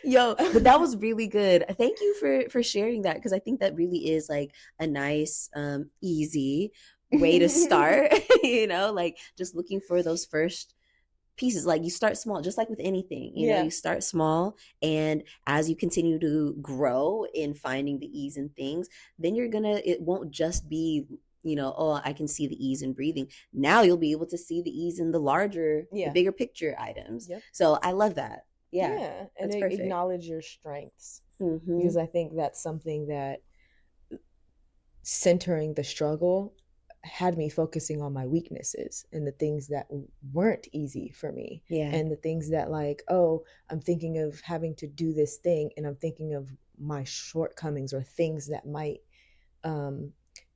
Yo, but that was really good. Thank you for sharing that, because I think that really is like a nice, easy way to start. Like just looking for those first pieces. Like you start small, just like with anything, you start small, and as you continue to grow in finding the ease in things, then it won't just be, oh, I can see the ease in breathing. Now you'll be able to see the ease in the larger, the bigger picture items. Yep. So I love that. Yeah. And acknowledge your strengths, because I think that's something that centering the struggle had me focusing on my weaknesses and the things that weren't easy for me. Yeah. And the things that like, oh, I'm thinking of having to do this thing and I'm thinking of my shortcomings or things that might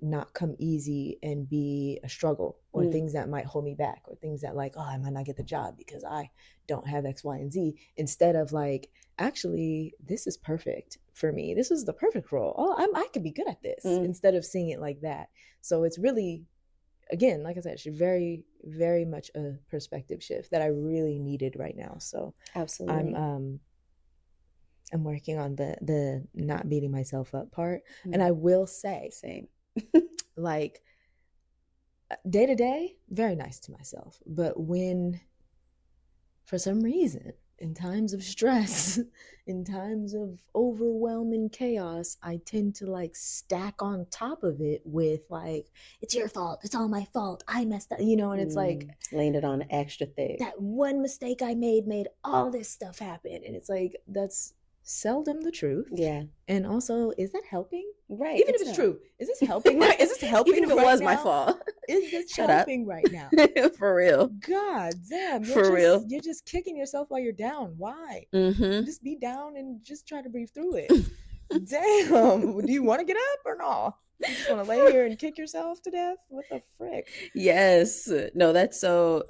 not come easy and be a struggle, or things that might hold me back, or things that like, oh, I might not get the job because I don't have X, Y, and Z, instead of like, actually, this is perfect for me. This is the perfect role. Oh, I could be good at this, instead of seeing it like that. So it's really, again, like I said, it's very, very much a perspective shift that I really needed right now. So absolutely, I'm working on the not beating myself up part. And I will say, same, like day to day, very nice to myself. But when, for some reason, in times of stress, in times of overwhelming chaos, I tend to like stack on top of it with like, it's your fault, it's all my fault, I messed up, and it's like laying it on extra thick. That one mistake I made all this stuff happen. And it's like, that's seldom the truth. Yeah. And also, is that helping? Right. Even if it's true, is this helping? Right? Is this helping? Even if it was my fault. Is this helping right now? For real. God damn. Real. You're just kicking yourself while you're down. Why? Just be down and just try to breathe through it. Damn. Do you want to get up or no? You just want to lay here and kick yourself to death? What the frick? Yes. No, that's so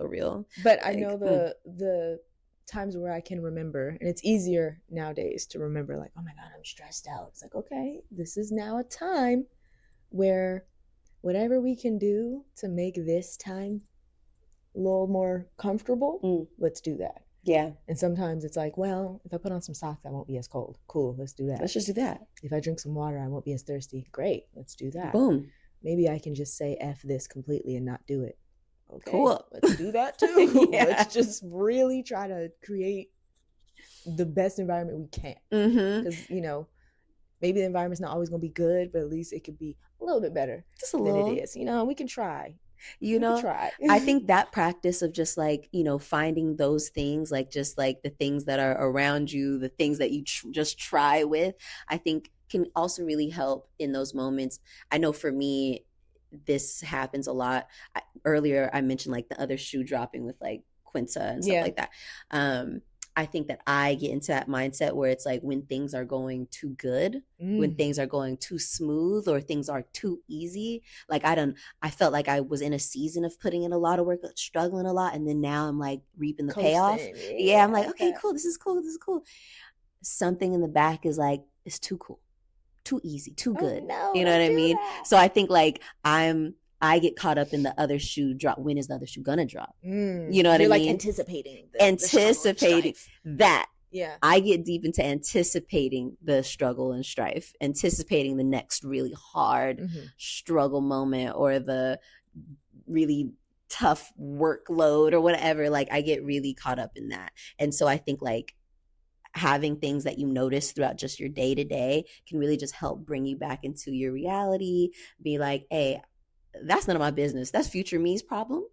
real. But I know the times where I can remember, and it's easier nowadays to remember, like, oh my God, I'm stressed out. It's like, okay, this is now a time where whatever we can do to make this time a little more comfortable, let's do that. Yeah. And sometimes it's like, well, if I put on some socks, I won't be as cold. Cool, let's do that. Let's just do that. If I drink some water, I won't be as thirsty. Great, let's do that. Boom. Maybe I can just say F this completely and not do it. Okay, cool. Let's do that too. Yeah. Let's just really try to create the best environment we can. Because, maybe the environment's not always going to be good, but at least it could be a little bit better just a little. Than it is. We can try. Try. I think that practice of just like, finding those things, like just like the things that are around you, the things that you just try with, I think can also really help in those moments. I know for me, this happens a lot. Earlier, I mentioned like the other shoe dropping with like Quinta and stuff like that. I think that I get into that mindset where it's like when things are going too good, when things are going too smooth, or things are too easy. Like I felt like I was in a season of putting in a lot of work, struggling a lot, and then now I'm like reaping the payoff. Yeah, I'm like, okay, cool. This is cool. Something in the back is like, it's too cool. Too easy, too good. No, you know what I mean? That. So I think like I get caught up in the other shoe drop. When is the other shoe gonna drop? You know what I mean? Like anticipating that. Yeah. I get deep into anticipating the struggle and strife, anticipating the next really hard struggle moment or the really tough workload or whatever. Like I get really caught up in that. And so I think like having things that you notice throughout just your day to day can really just help bring you back into your reality. Be like, hey, that's none of my business. That's future me's problem.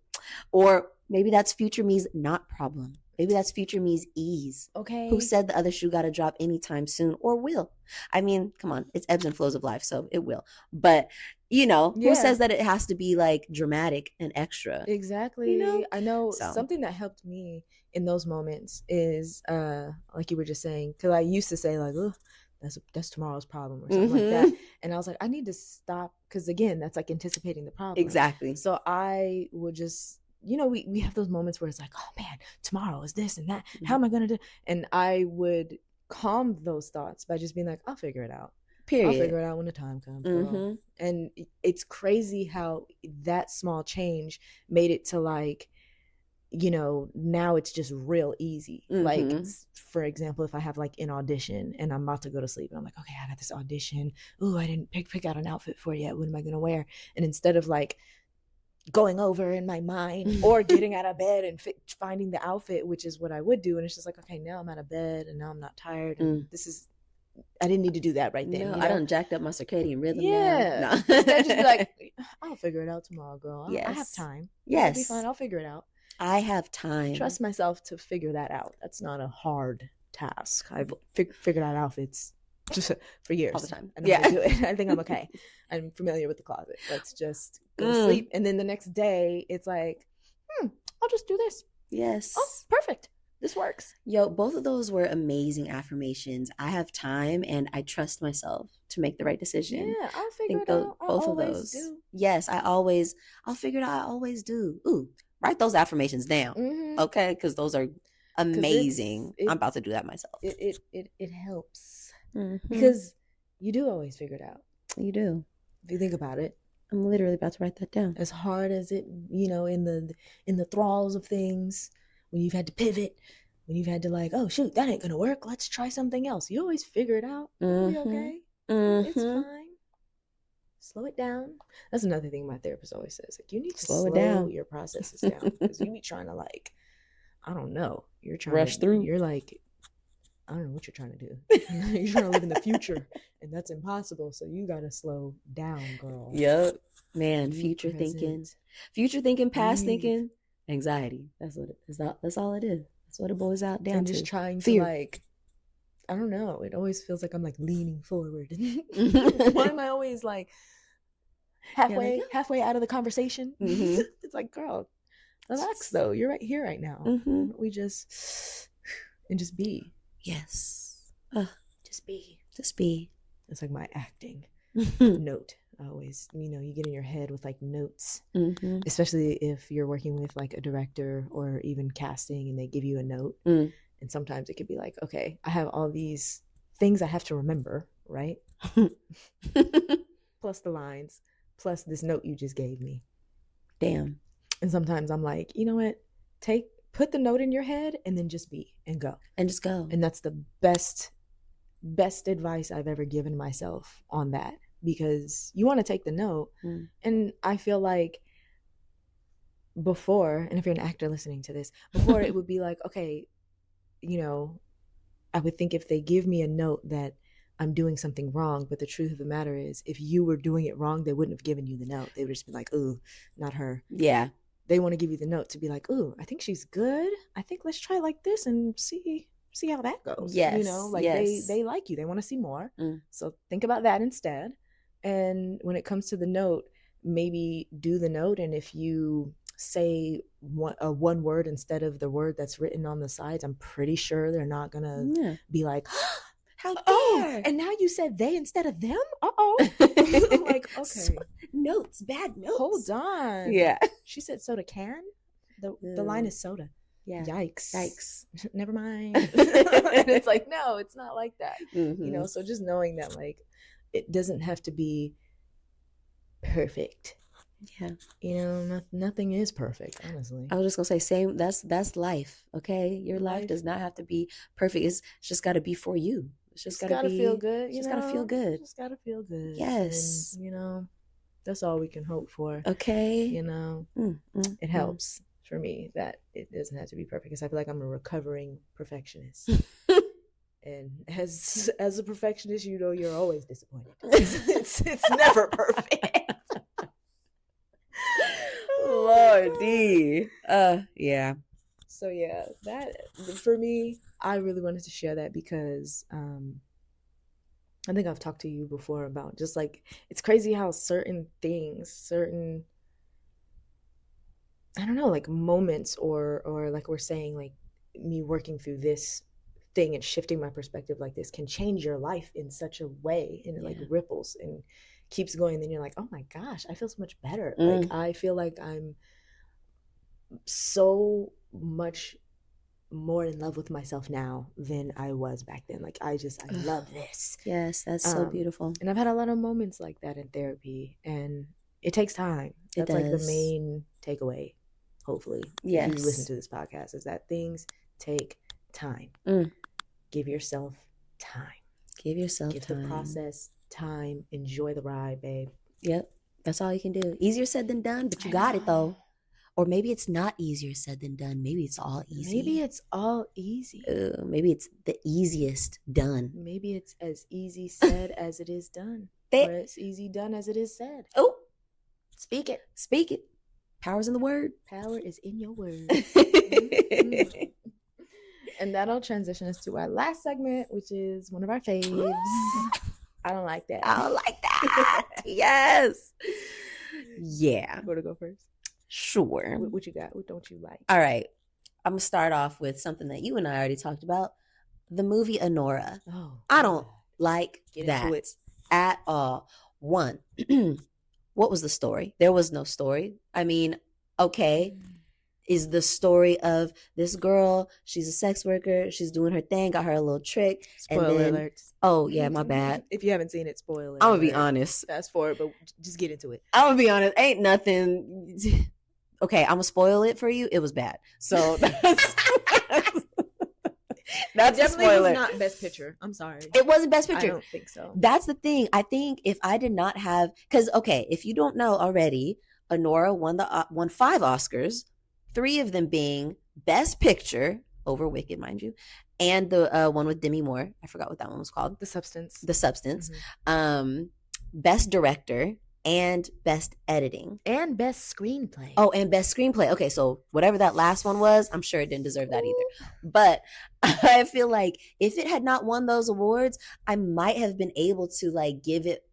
Or maybe that's future me's not problem. Maybe that's future me's ease. Okay. Who said the other shoe got to drop anytime soon or will? I mean, come on. It's ebbs and flows of life, so it will. But, who says that it has to be like dramatic and extra? Exactly. I know something that helped me in those moments is, like you were just saying, because I used to say like, oh, that's tomorrow's problem or something like that. And I was like, I need to stop, because again, that's like anticipating the problem. Exactly. So I would just, we have those moments where it's like, oh man, tomorrow is this and that. How am I going to do? And I would calm those thoughts by just being like, I'll figure it out. Period. I'll figure it out when the time comes. And it's crazy how that small change made it to like, now it's just real easy. Like for example, if I have like an audition and I'm about to go to sleep and I'm like, okay, I got this audition. Ooh, I didn't pick out an outfit for it yet. What am I going to wear? And instead of like going over in my mind or getting out of bed and finding the outfit, which is what I would do. And it's just like, okay, now I'm out of bed and now I'm not tired. And I didn't need to do that right then. No, you know? I done jacked up my circadian rhythm. Yeah. No. Instead, just be like, I'll figure it out tomorrow, girl. Yes. I have time. Yes. It'll be fine. I'll figure it out. I have time. Trust myself to figure that out. That's not a hard task. I've figured out outfits just for years. All the time. I know how to do it. I think I'm okay. I'm familiar with the closet. Let's just go to sleep. And then the next day, it's like, I'll just do this. Yes. Oh, perfect. This works. Yo, both of those were amazing affirmations. I have time and I trust myself to make the right decision. Yeah, I'll figure it out. Both of those. Yes, I'll figure it out. I always do. Ooh, write those affirmations down. Okay? Because those are amazing. I'm about to do that myself. It helps. Because you do always figure it out. You do. If you think about it. I'm literally about to write that down. As hard as it, in the thralls of things, when you've had to pivot, when you've had to like, oh shoot, that ain't gonna work. Let's try something else. You always figure it out. It'll be okay. It's fine. Slow it down. That's another thing my therapist always says. Like, you need to slow your processes down because you be trying to like, I don't know. You're trying rush through. You're like, I don't know what you're trying to do. You're trying to live in the future, and that's impossible. So you gotta slow down, girl. Yep, man. Future thinking, past thinking, anxiety. That's what it is. That's all it is. That's what it boils out down to. Just trying to like, I don't know. It always feels like I'm like leaning forward. Why am I always like halfway out of the conversation? It's like, girl, relax though. You're right here right now. We just be. Yes. Just be. It's like my acting note. I always, you get in your head with like notes, especially if you're working with like a director or even casting and they give you a note. And sometimes it could be like, okay, I have all these things I have to remember, right? Plus the lines, plus this note you just gave me. Damn. And sometimes I'm like, you know what? Put the note in your head and then just be and go. And just go. And that's the best advice I've ever given myself on that. Because you want to take the note. And I feel like before, and if you're an actor listening to this, before it would be like, okay, I would think if they give me a note that I'm doing something wrong, but the truth of the matter is if you were doing it wrong, they wouldn't have given you the note. They would just be like, ooh, not her. Yeah. They want to give you the note to be like, ooh, I think she's good. I think let's try like this and see how that goes. Yes. They like you. They want to see more. So think about that instead. And when it comes to the note, maybe do the note. And if you say one word instead of the word that's written on the sides, I'm pretty sure they're not going to be like, how dare. Oh, and now you said they instead of them? Uh-oh. Like, okay. Notes, bad notes. Hold on. Yeah. She said soda can? The line is soda. Yeah. Yikes. Never mind. And it's like, no, it's not like that. So just knowing that like it doesn't have to be perfect. Yeah. Nothing is perfect, honestly. I was just gonna say, same. That's life. Okay, your life does not have to be perfect. It's just got to be for you. It's just gotta feel good. Just gotta feel good. Just gotta feel good. Yes. And, that's all we can hope for. Okay. It helps for me that it doesn't have to be perfect because I feel like I'm a recovering perfectionist. And as a perfectionist, you're always disappointed. It's never perfect. Lordy. Yeah. So yeah, that for me, I really wanted to share that because I think I've talked to you before about just like it's crazy how certain things, I don't know, like moments or like we're saying, like me working through this thing and shifting my perspective like this can change your life in such a way, and it like ripples and keeps going. Then you're like, oh my gosh, I feel so much better. Like I feel like I'm so much more in love with myself now than I was back then. Like I love this. Yes, that's so beautiful. And I've had a lot of moments like that in therapy, and it takes time. That's like the main takeaway, hopefully. If you listen to this podcast, is that things take time. give yourself time. Give yourself Give time. the process time. Enjoy the ride, babe. Yep. That's all you can do. Easier said than done, but you got it though. Or maybe it's not easier said than done. Maybe it's all easy. Maybe it's all easy. Maybe it's the easiest done. Maybe it's as easy said as it is done. Or as easy done as it is said. Oh, speak it. Speak it. Power's in the word. Power is in your word. Mm-hmm. And that'll transition us to our last segment, which is one of our faves. I don't like that. I don't like that. Yes. Yeah. You want to go first? Sure. What you got? What don't you like? All right. I'm going to start off with something that you and I already talked about. The movie Anora. Oh, I don't like Get that into it. at all. One, what was the story? There was no story. I mean, okay, is the story of this girl, she's a sex worker, she's doing her thing, got her a little trick. Spoiler alerts. Oh, yeah, my bad. If you haven't seen it, spoiler I'm going to be honest. Fast forward, but just get into it. I'm going to be honest. Ain't nothing. Okay, I'm going to spoil it for you. It was bad. So that's definitely spoiler. was not Best Picture. I'm sorry. It wasn't Best Picture. I don't think so. That's the thing. I think if I did not have, because okay, if you don't know already, Anora won 5 Oscars, 3 of them being Best Picture over Wicked, mind you, and the one with Demi Moore. I forgot what that one was called. The Substance. Mm-hmm. Best Director and Best Editing and Best Screenplay. Oh, and Best Screenplay. Okay, so whatever that last one was, I'm sure it didn't deserve that either. But I feel like if it had not won those awards, I might have been able to like give it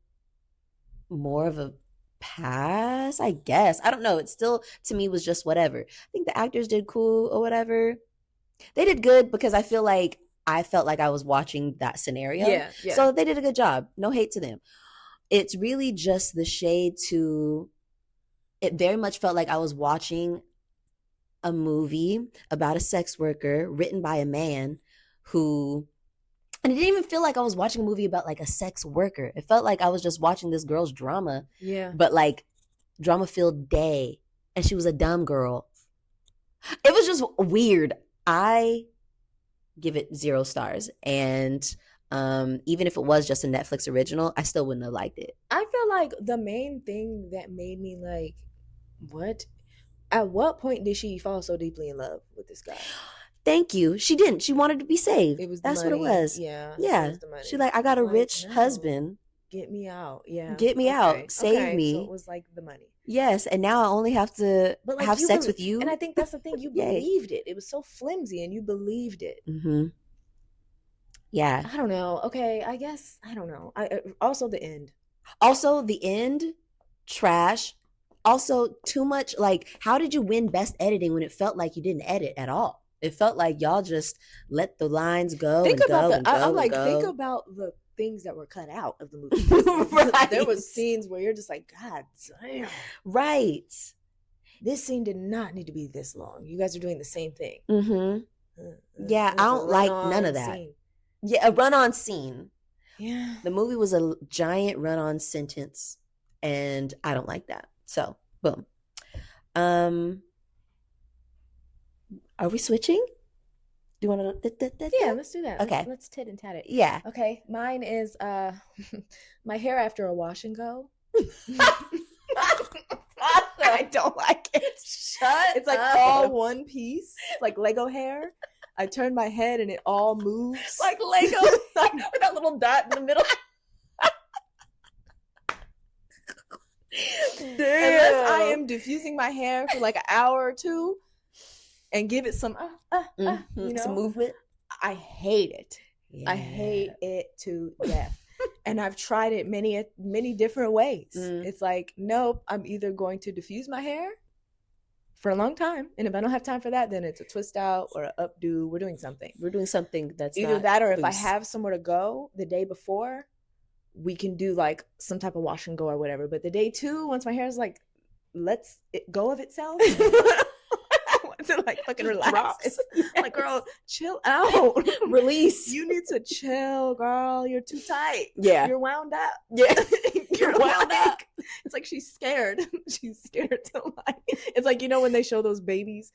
more of a pass, I guess. I don't know. It still, to me, was just whatever. I think the actors did cool or whatever. They did good because I felt like I was watching that scenario. Yeah. So they did a good job. No hate to them. It's really just the shade to, it very much felt like I was watching a movie about a sex worker written by a man who, and it didn't even feel like I was watching a movie about like a sex worker. It felt like I was just watching this girl's drama. Yeah. But like drama-filled day. And she was a dumb girl. It was just weird. I give it 0 stars. And even if it was just a Netflix original, I still wouldn't have liked it. I feel like the main thing that made me like, what? At what point did she fall so deeply in love with this guy? Thank you. She didn't. She wanted to be saved. It was That's money. what it was. Yeah. Yeah. It was the money. She like, I got a rich no. husband. Get me out. Yeah. Get me out. Save me. So it was like the money. Yes. And now I only have to have sex with you. And I think that's the thing. You believed it. It was so flimsy and you believed it. Mm-hmm. Yeah. I don't know. Okay. I guess, I don't know. Also the end. Trash. Also too much. Like, how did you win Best Editing when it felt like you didn't edit at all? It felt like y'all just let the lines go. Think about the things that were cut out of the movie. Right. There was scenes where you're just like, God damn. Right. This scene did not need to be this long. You guys are doing the same thing. Mm-hmm. Yeah, I don't like none of that. Scene. Yeah, a run-on scene. Yeah. The movie was a giant run-on sentence, and I don't like that. So, boom. Are we switching? Do you want to? Yeah, let's do that. Okay. Let's tit and tat it. Yeah. Okay. Mine is my hair after a wash and go. I don't like it. It's like all one piece, like Lego hair. I turn my head and it all moves. Like Lego. Like with that little dot in the middle. Damn. Unless I am diffusing my hair for like an hour or two and give it some some movement. I hate it. Yeah. I hate it to death. And I've tried it many different ways. It's like, nope, I'm either going to diffuse my hair for a long time, and if I don't have time for that, then it's a twist out or an updo. We're doing something that's either that or loose. If I have somewhere to go the day before, we can do like some type of wash and go or whatever. But the day 2, once my hair is like, let's it go of itself. To like fucking relax. Like, girl, chill out. Release. You need to chill, girl. You're too tight. Yeah. You're wound up. Yeah. You're wound up. It's like she's scared. She's scared to like. It's like, you know when they show those babies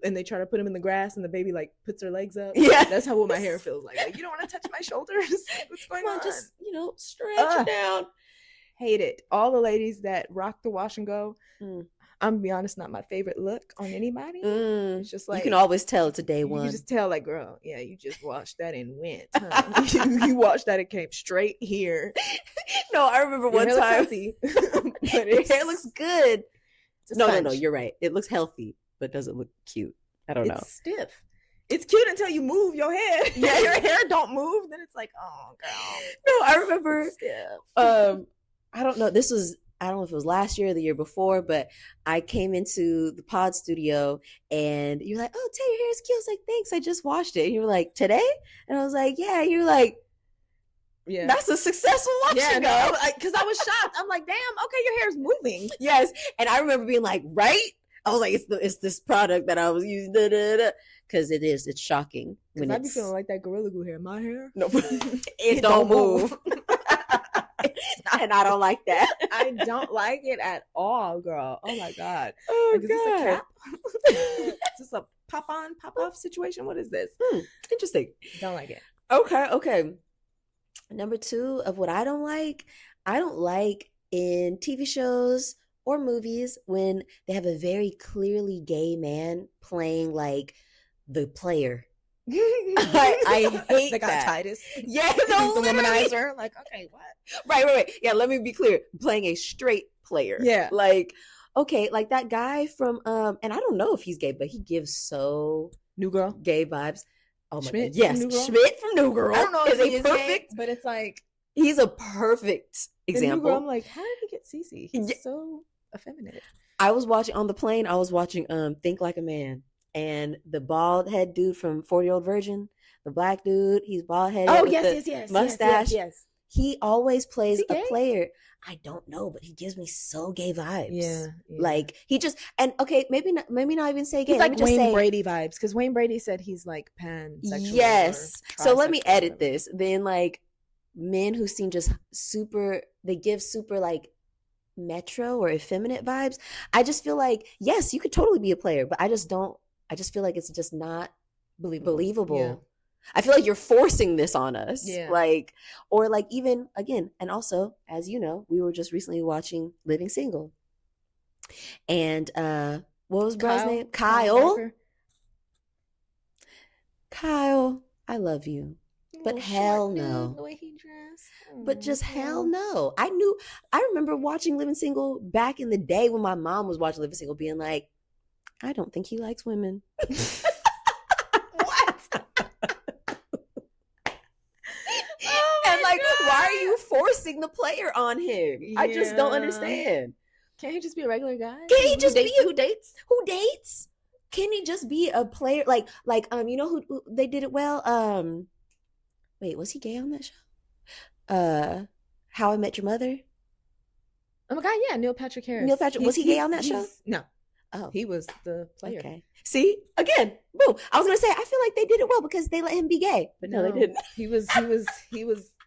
and they try to put him in the grass and the baby like puts her legs up. Yeah. That's how my hair feels like you don't want to touch my shoulders. What's going on? Just, stretch it down. Hate it. All the ladies that rock the wash and go, I'm gonna be honest, not my favorite look on anybody. It's just like you can always tell it's a day one. You can just tell, like, girl, yeah, you just washed that and went. Huh? you washed that and came straight here. No, I remember one time. But your hair looks good. No, you're you're right. It looks healthy, but doesn't look cute. I don't know. It's stiff. It's cute until you move your head. Yeah, your hair don't move. Then it's like, oh, girl. No, I remember. I don't know. I don't know if it was last year or the year before, but I came into the pod studio and you were like, oh, Tay, your hair is cute. I was like, thanks. I just washed it. And you were like, today? And I was like, yeah. And you were like, yeah, that's a successful wash. Yeah, no, because I was shocked. I'm like, damn, okay, your hair's moving. Yes. And I remember being like, right? I was like, it's this product that I was using. Because it's shocking. When I be feeling like that Gorilla Glue hair. My hair? No, it don't move. And I don't like that. I don't like it at all, girl. Oh my God. Oh, like, is this a cap? Is this a pop-on, pop-off situation? What is this? Interesting. Don't like it. Okay. Number 2 of what I don't like in TV shows or movies when they have a very clearly gay man playing like the player. I hate they got that. Titus. Yeah, no, the womanizer. Like, okay, what? Right. Yeah, let me be clear. Playing a straight player. Yeah. Like, okay, like that guy from and I don't know if he's gay, but he gives so New Girl gay vibes. Oh my Schmidt God. Yes, Schmidt from New Girl. I don't know is if he a is perfect, gay, but it's like he's a perfect example. New Girl, I'm like, how did he get Cece? He's so effeminate. I was watching on the plane. I was watching Think Like a Man. And the bald head dude from 40-Year-Old Virgin, the black dude, he's bald headed. Oh, yes. Mustache. Yes. He always plays a player. I don't know, but he gives me so gay vibes. Yeah. Like he just, and okay, maybe not even say gay. He's like Wayne Brady vibes, because Wayne Brady said he's like pansexual. Yes. So let me edit this. Then like men who seem just super, they give super like metro or effeminate vibes. I just feel like, yes, you could totally be a player, but I just feel like it's just not believable. Yeah. I feel like you're forcing this on us. Yeah. Like, or like even again, and also, as you know, we were just recently watching Living Single. And what was Brad's name? Kyle. Kyle, I love you. But hell no. The way he dressed. But just hell no. I remember watching Living Single back in the day when my mom was watching Living Single, being like, I don't think he likes women. What? And like, why are you forcing the player on him? Yeah. I just don't understand. Can't he just be a regular guy? Can he just be who dates? Who dates? Can he just be a player? Like you know who they did it well? Wait, was he gay on that show? How I Met Your Mother? Oh my God, yeah, Neil Patrick Harris. Neil Patrick, was he gay on that show? No. Oh, he was the player. Okay. See, again, boom. I was gonna say, I feel like they did it well because they let him be gay, but no, they didn't. He was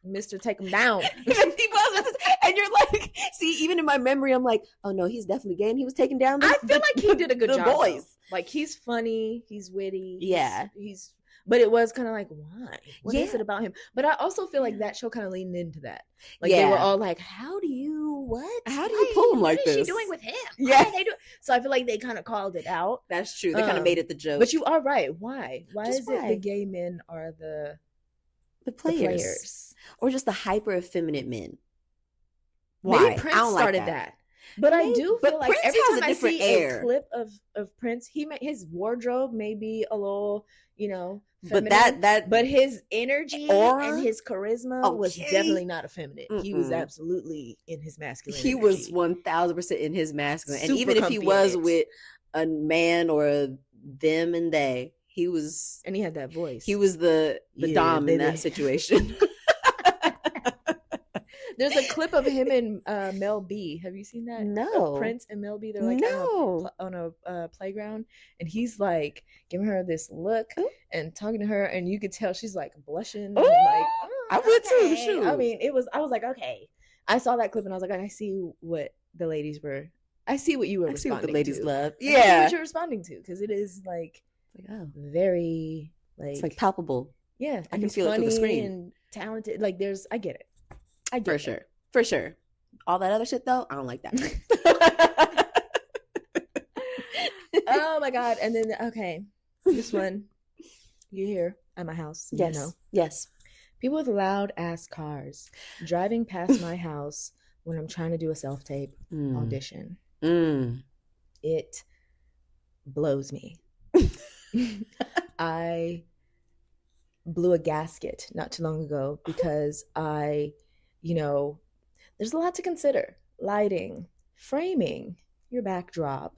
Mr. Take him down. He was, and you're like, see, even in my memory, I'm like, oh no, he's definitely gay, and he was taken down. I feel like he did a good job. The boys, like he's funny, he's witty. Yeah, he's. But it was kind of like, why? What is it about him? But I also feel like that show kind of leaned into that. Like they were all like, how do you pull him like this? What is she doing with him? Yeah. They do? So I feel like they kind of called it out. That's true. They kind of made it the joke. But you are right. Why? Why is it the gay men are the players? Or just the hyper effeminate men? Why? Maybe Prince started that. But I do feel like Prince every time I see a clip of Prince, his wardrobe may be a little, feminine, but his energy and his charisma was definitely not effeminate. He was absolutely in his masculine. He was 1000% in his masculine, and even if he was with a man or them and they, he was, and he had that voice. He was the dom in that situation. There's a clip of him and Mel B. Have you seen that? No. Of Prince and Mel B. They're like on a playground, and he's like giving her this look and talking to her, and you could tell she's like blushing. And like, I would too. Shoot. I mean, I was like, okay. I saw that clip and I was like, I see what the ladies were I see what you were I see what responding the ladies to. love. I see Yeah. what you're responding to, because it is like oh, very it's like palpable. yeah. I can feel it through the screen. And talented. Like I get it. I get For it. sure. For sure. All that other shit though, I don't like that. Oh my God. And then okay, this one you hear at my house. Yes. You know. Yes. People with loud ass cars driving past my house when I'm trying to do a self-tape audition. It blows me. I blew a gasket not too long ago because there's a lot to consider. Lighting, framing, your backdrop.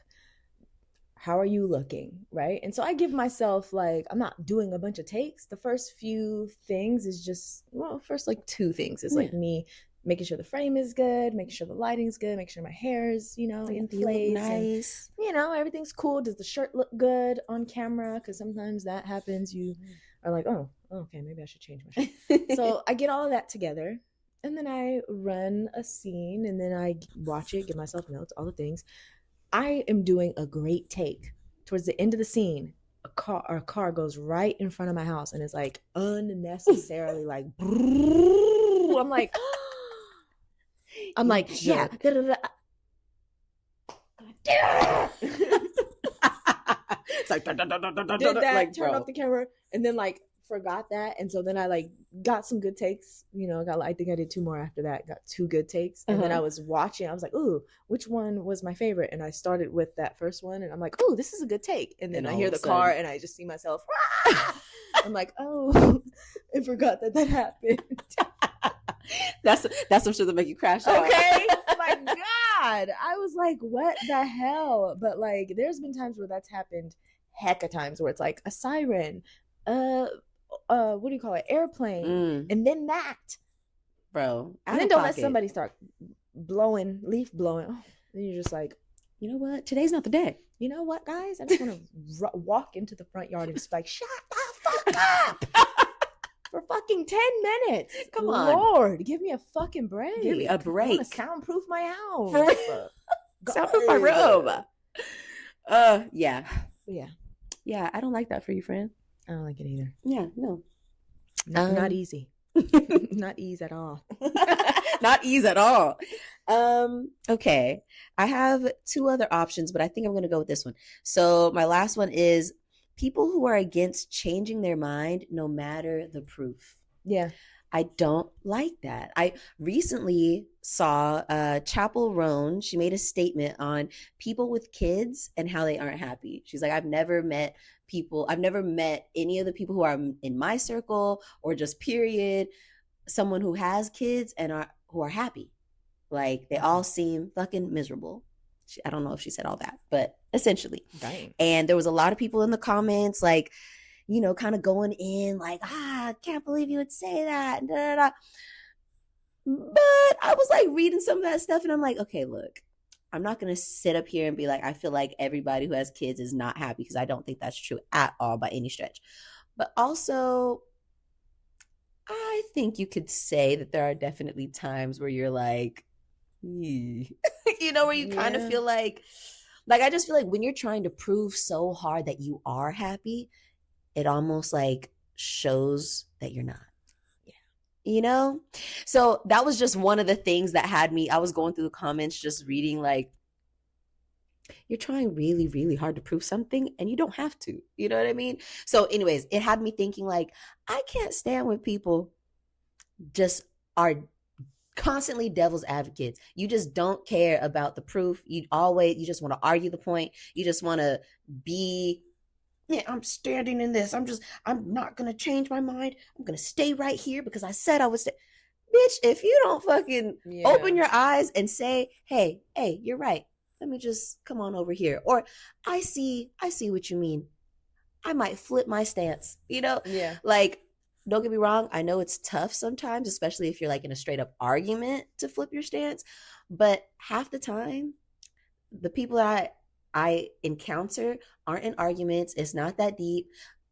How are you looking, right? And so I give myself like, I'm not doing a bunch of takes. The first few things is just, first like 2 things is like me making sure the frame is good, making sure the lighting's good, making sure my hair is, in place. Nice. And, everything's cool. Does the shirt look good on camera? Because sometimes that happens. You are like, oh, okay, maybe I should change my shirt. So I get all of that together. And then I run a scene and then I watch it, give myself notes, all the things. I am doing a great take. Towards the end of the scene, a car goes right in front of my house and it's like unnecessarily like I'm like yeah. It's like did that, like, turned off the camera and then like forgot that, and so then I like got some good takes. I think I did 2 more after that. Got 2 good takes, and then I was watching. I was like, "Ooh, which one was my favorite?" And I started with that first one, and I'm like, "Ooh, this is a good take." And then I hear the car, and I just see myself. I'm like, "Oh, I forgot that happened." That's some shit that make you crash out. Okay, my God, I was like, "What the hell?" But like, there's been times where that's happened. Heck of times where it's like a siren, what do you call it, airplane, and then that, bro, and then don't let somebody start leaf blowing. Oh, then you're just like, you know what, today's not the day. You know what, guys, I just want to walk into the front yard and just like, shut the fuck up for fucking 10 minutes. Come on, Lord, give me a fucking break. Give me a break. I want to soundproof my house. Soundproof my room. Yeah, I don't like that for you, friend. I don't like it either. Yeah, no. Not easy. Not ease at all. Not ease at all. Okay. I have 2 other options, but I think I'm going to go with this one. So my last one is people who are against changing their mind no matter the proof. Yeah. I don't like that. I recently saw Chapel Roan. She made a statement on people with kids and how they aren't happy. She's like, I've never met any of the people who are in my circle or just period, someone who has kids and who are happy. Like, they all seem fucking miserable. I don't know if she said all that, but essentially. Dang. And there was a lot of people in the comments like, kind of going in like, I can't believe you would say that. Da, da, da. But I was like reading some of that stuff and I'm like, okay, look, I'm not going to sit up here and be like, I feel like everybody who has kids is not happy, because I don't think that's true at all by any stretch. But also, I think you could say that there are definitely times where you're like, where you kind of feel like I just feel like when you're trying to prove so hard that you are happy, it almost like shows that you're not. Yeah. So that was just one of the things that had me, I was going through the comments just reading like, you're trying really, really hard to prove something and you don't have to. You know what I mean? So anyways, it had me thinking like, I can't stand when people just are constantly devil's advocates. You just don't care about the proof. You just want to argue the point. You just want to be, I'm standing in this. I'm not going to change my mind. I'm going to stay right here because I said I would stay. Bitch, if you don't fucking open your eyes and say, hey, you're right. Let me just come on over here. Or I see what you mean. I might flip my stance, Yeah. Like, don't get me wrong. I know it's tough sometimes, especially if you're like in a straight up argument to flip your stance. But half the time, the people that I encounter aren't in arguments. It's not that deep.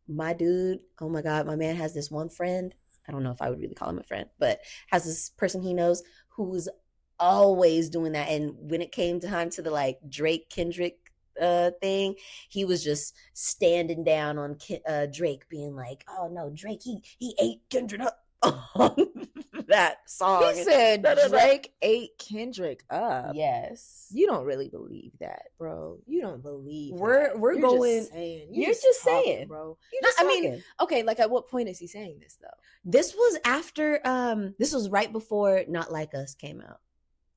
My dude, oh my God, my man has this one friend. I don't know if I would really call him a friend, but has this person he knows who's always doing that. And when it came time to the like Drake Kendrick thing, he was just standing down on Drake, being like, "Oh no, Drake, he ate Kendrick up." On that song. He said Drake ate Kendrick up. Yes. You don't really believe that, bro. You don't believe we're you're going just saying. You're just saying, bro. I mean, okay, like at what point is he saying this though? This was after this was right before Not Like Us came out.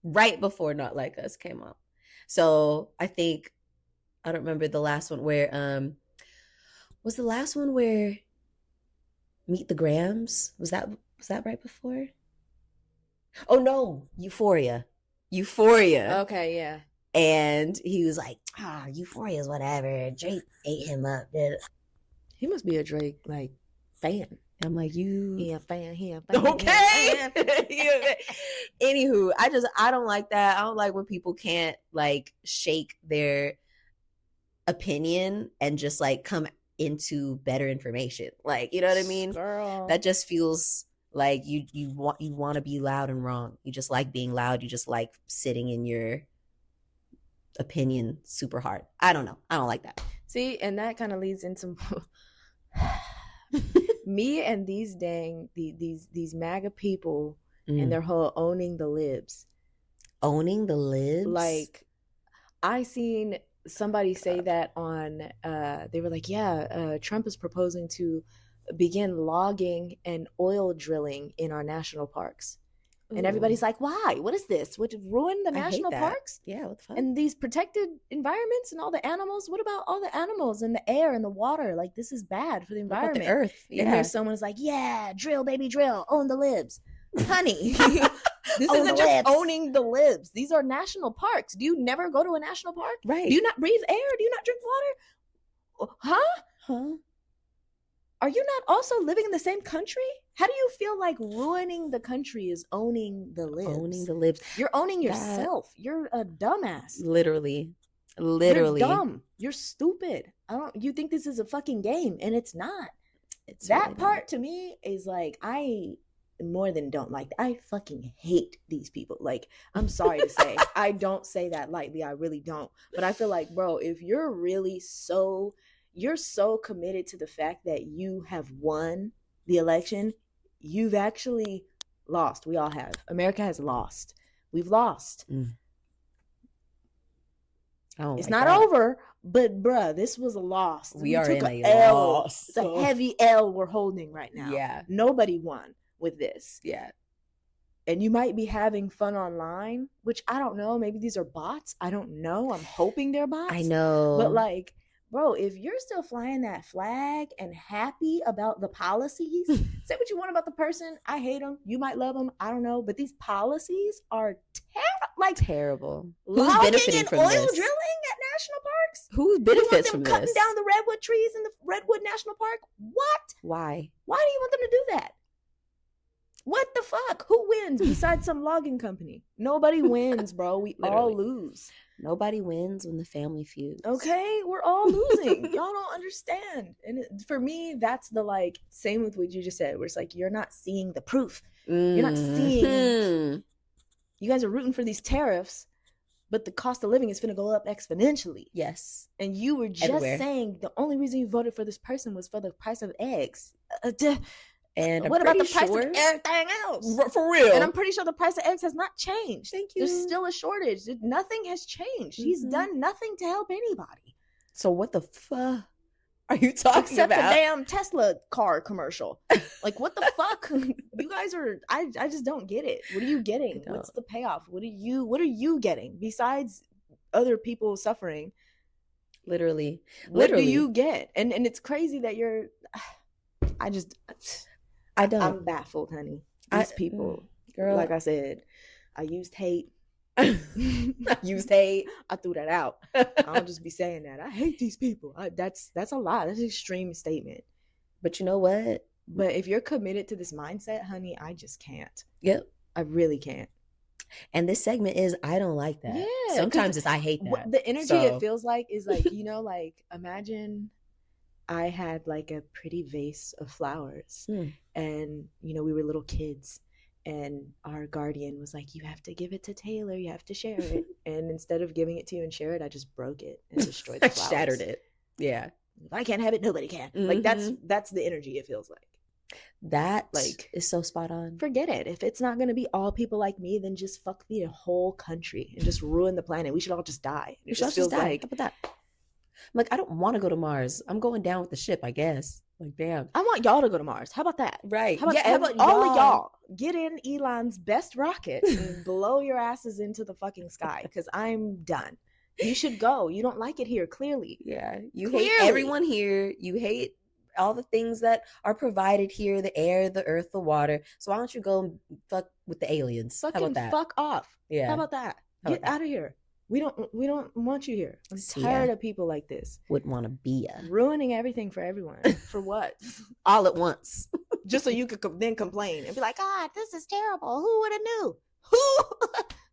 Right before Not Like Us came out. So I think I don't remember the last one where was the last one where Meet the Grams? Was that right before? Oh no, Euphoria. Okay, yeah. And he was like, Euphoria is whatever. Drake ate him up. He must be a Drake like fan. I'm like, He a fan. Okay. Anywho, I don't like that. I don't like when people can't like shake their opinion and just like come into better information. Like, you know what I mean? Girl. That just feels like you want to be loud and wrong. You just like being loud. You just like sitting in your opinion super hard. I don't know. I don't like that. See, and that kind of leads into me and these MAGA people and their whole owning the libs. Owning the libs? Like, I seen somebody say that on they were like, Trump is proposing to begin logging and oil drilling in our national parks. Ooh. And everybody's like, why? What is this? Would it ruin the national parks? Yeah, what the fuck? And these protected environments and all the animals? What about all the animals and the air and the water? Like, this is bad for the environment. What about the earth? Yeah. And there's someone who's like, yeah, drill, baby, drill. Own the libs. Honey, this isn't just owning the libs. These are national parks. Do you never go to a national park? Right. Do you not breathe air? Do you not drink water? Huh? Are you not also living in the same country? How do you feel like ruining the country is owning the libs? Owning the libs. You're owning yourself. You're a dumbass. Literally. You're dumb. You're stupid. You think this is a fucking game, and it's not. It's that really part not. To me is like, I more than don't like that. I fucking hate these people. Like, I'm sorry to say, I don't say that lightly. I really don't. But I feel like, bro, if you're really you're so committed to the fact that you have won the election, you've actually lost. We all have. America has lost. We've lost. It's not over, but bruh, this was a loss. We are in a loss. It's a heavy L we're holding right now. Yeah. Nobody won with this. Yeah. And you might be having fun online, which I don't know. Maybe these are bots. I don't know. I'm hoping they're bots. I know. But like, bro, if you're still flying that flag and happy about the policies, say what you want about the person. I hate them. You might love them. I don't know. But these policies are terrible. Who's benefiting from oil this? Drilling at national parks? Who benefits from this? Cutting down the redwood trees in the Redwood National Park? What? Why? Why do you want them to do that? What the fuck? Who wins besides some logging company? Nobody wins, bro. We all lose. Nobody wins when the family feuds. Okay, we're all losing. Y'all don't understand. And for me, that's the like same with what you just said, where it's like you're not seeing the proof. You're not seeing. You guys are rooting for these tariffs, but the cost of living is going to go up exponentially. Yes. And you were just saying the only reason you voted for this person was for the price of eggs. And what about the price of everything else? For real. And I'm pretty sure the price of eggs has not changed. Thank you. There's still a shortage. Nothing has changed. He's done nothing to help anybody. So what the fuck are you talking about? Except the damn Tesla car commercial. Like, what the fuck? You guys are, I just don't get it. What are you getting? What's the payoff? What are you getting besides other people suffering? Literally. What do you get? And it's crazy that I'm baffled, honey. These people, girl, like I said, I used hate. I threw that out. I don't just be saying that. I hate these people. That's a lot. That's an extreme statement. But you know what? But if you're committed to this mindset, honey, I just can't. Yep. I really can't. And this segment is, I don't like that. Yeah. Sometimes it's, I hate that. The energy it feels like is like, like imagine I had like a pretty vase of flowers and, we were little kids And our guardian was like, you have to give it to Taylor. You have to share it. And instead of giving it to you and share it, I just broke it and destroyed the flowers. Shattered it. Yeah. If I can't have it, nobody can. Like that's the energy it feels like. That is so spot on. Forget it. If it's not going to be all people like me, then just fuck the whole country and just ruin the planet. We should all just die. It just feels like, how about that? I'm like, I don't want to go to Mars. I'm going down with the ship, I guess. Like, damn. I want y'all to go to Mars. How about that? Right. How about all of y'all get in Elon's best rocket and blow your asses into the fucking sky? Because I'm done. You should go. You don't like it here, clearly. Yeah. You hate everyone here. You hate all the things that are provided here, the air, the earth, the water. So why don't you go and fuck with the aliens? Fucking How about that? Fuck off. Yeah. How about that? Get out of here. We don't want you here. I'm tired of people like this. Wouldn't want to be ruining everything for everyone. For what? All at once. Just so you could then complain and be like, God, this is terrible. Who would have knew? Who?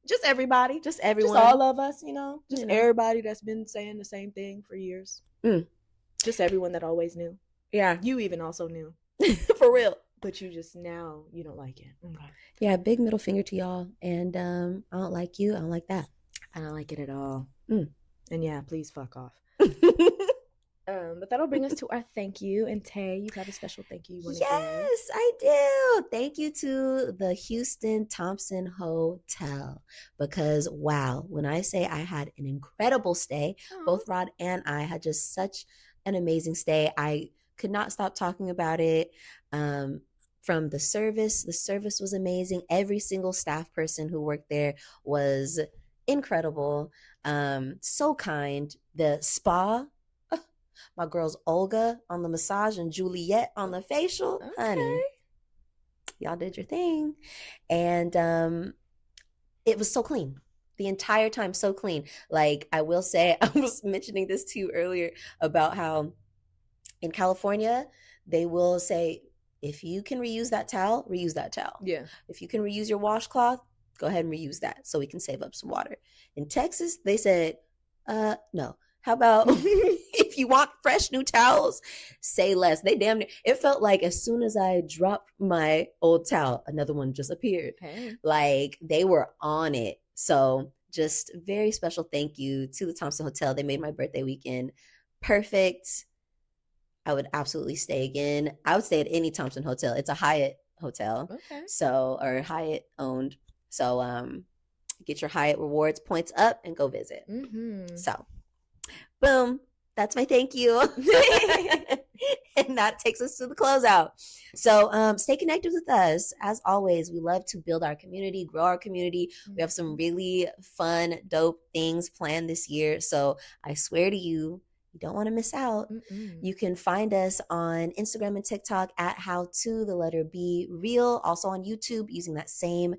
Just everybody. Just everyone. Just all of us, Just everybody that's been saying the same thing for years. Just everyone that always knew. Yeah. You even also knew. For real. But you don't like it. Okay. Yeah, big middle finger to y'all. And I don't like you. I don't like that. I don't like it at all. And yeah, please fuck off. But that'll bring us to our thank you. And Tay, you have a special thank you want to give. Yes, I do. Thank you to the Houston Thompson Hotel. Because, wow, when I say I had an incredible stay, both Rod and I had just such an amazing stay. I could not stop talking about it. From the service was amazing. Every single staff person who worked there was incredible. So kind. The spa, my girls Olga on the massage and Juliet on the facial. Okay. Honey, y'all did your thing. And it was so clean the entire time. So clean. Like, I will say, I was mentioning this to you earlier about how in California they will say, if you can reuse that towel, reuse that towel. Yeah. If you can reuse your washcloth, go ahead and reuse that so we can save up some water. In Texas, they said, no. How about if you want fresh new towels, say less. They damn near, it felt like as soon as I dropped my old towel, another one just appeared. Hey. Like, they were on it. So just very special thank you to the Thompson Hotel. They made my birthday weekend perfect. I would absolutely stay again. I would stay at any Thompson Hotel. It's a Hyatt hotel. Okay. So, or Hyatt owned. So, get your Hyatt rewards points up and go visit. So, boom. That's my thank you. And that takes us to the closeout. So, stay connected with us. As always, we love to build our community, grow our community. We have some really fun, dope things planned this year. So, I swear to you, you don't want to miss out. You can find us on Instagram and TikTok at howtobereal. Also on YouTube using that same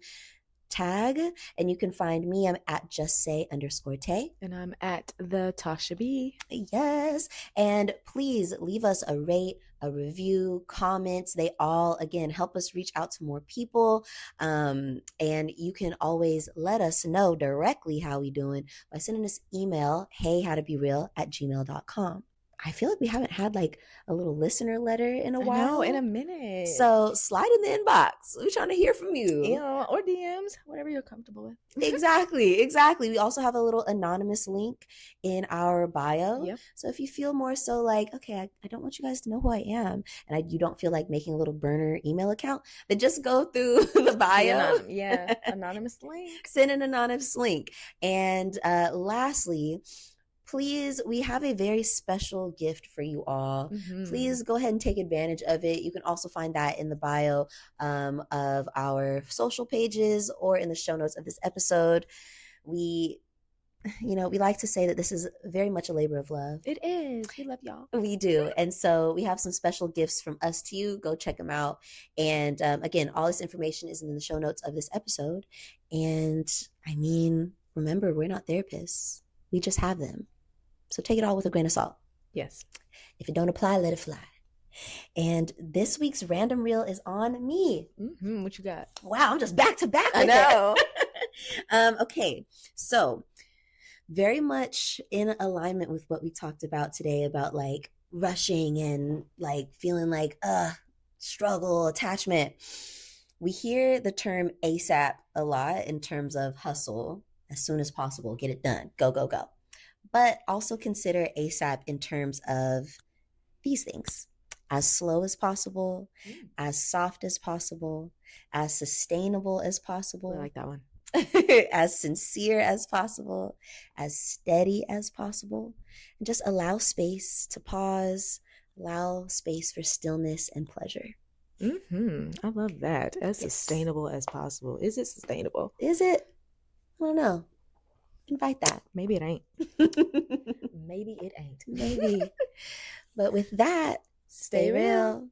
tag. And you can find me. I'm at justsay_Tay. And I'm at the Tasha B. Yes. And please leave us a rate, a review, comments. They all, again, help us reach out to more people. And you can always let us know directly how we doing by sending us email, heyhowtobereal@gmail.com. I feel like we haven't had like a little listener letter in a while. No, in a minute. So slide in the inbox. We're trying to hear from you. Or DMs, whatever you're comfortable with. Exactly. We also have a little anonymous link in our bio. Yep. So if you feel more so like, okay, I don't want you guys to know who I am, and you don't feel like making a little burner email account, then just go through the bio. Anonymous link. Send an anonymous link. And lastly, please, we have a very special gift for you all. Please go ahead and take advantage of it. You can also find that in the bio of our social pages or in the show notes of this episode. We like to say that this is very much a labor of love. It is. We love y'all. We do. And so we have some special gifts from us to you. Go check them out. And again, all this information is in the show notes of this episode. And I mean, remember, we're not therapists. We just have them. So take it all with a grain of salt. Yes. If it don't apply, let it fly. And this week's random reel is on me. What you got? Wow, I'm just back to back. I know. Okay, so very much in alignment with what we talked about today about like rushing and like feeling like struggle, attachment. We hear the term ASAP a lot in terms of hustle, as soon as possible, get it done, go, go, go. But also consider ASAP in terms of these things: as slow as possible, as soft as possible, as sustainable as possible. I like that one. As sincere as possible, as steady as possible. And just allow space to pause, allow space for stillness and pleasure. I love that. As sustainable as possible. Is it sustainable? Is it? I don't know. Invite that. Maybe it ain't. Maybe it ain't. Maybe. But with that, stay real.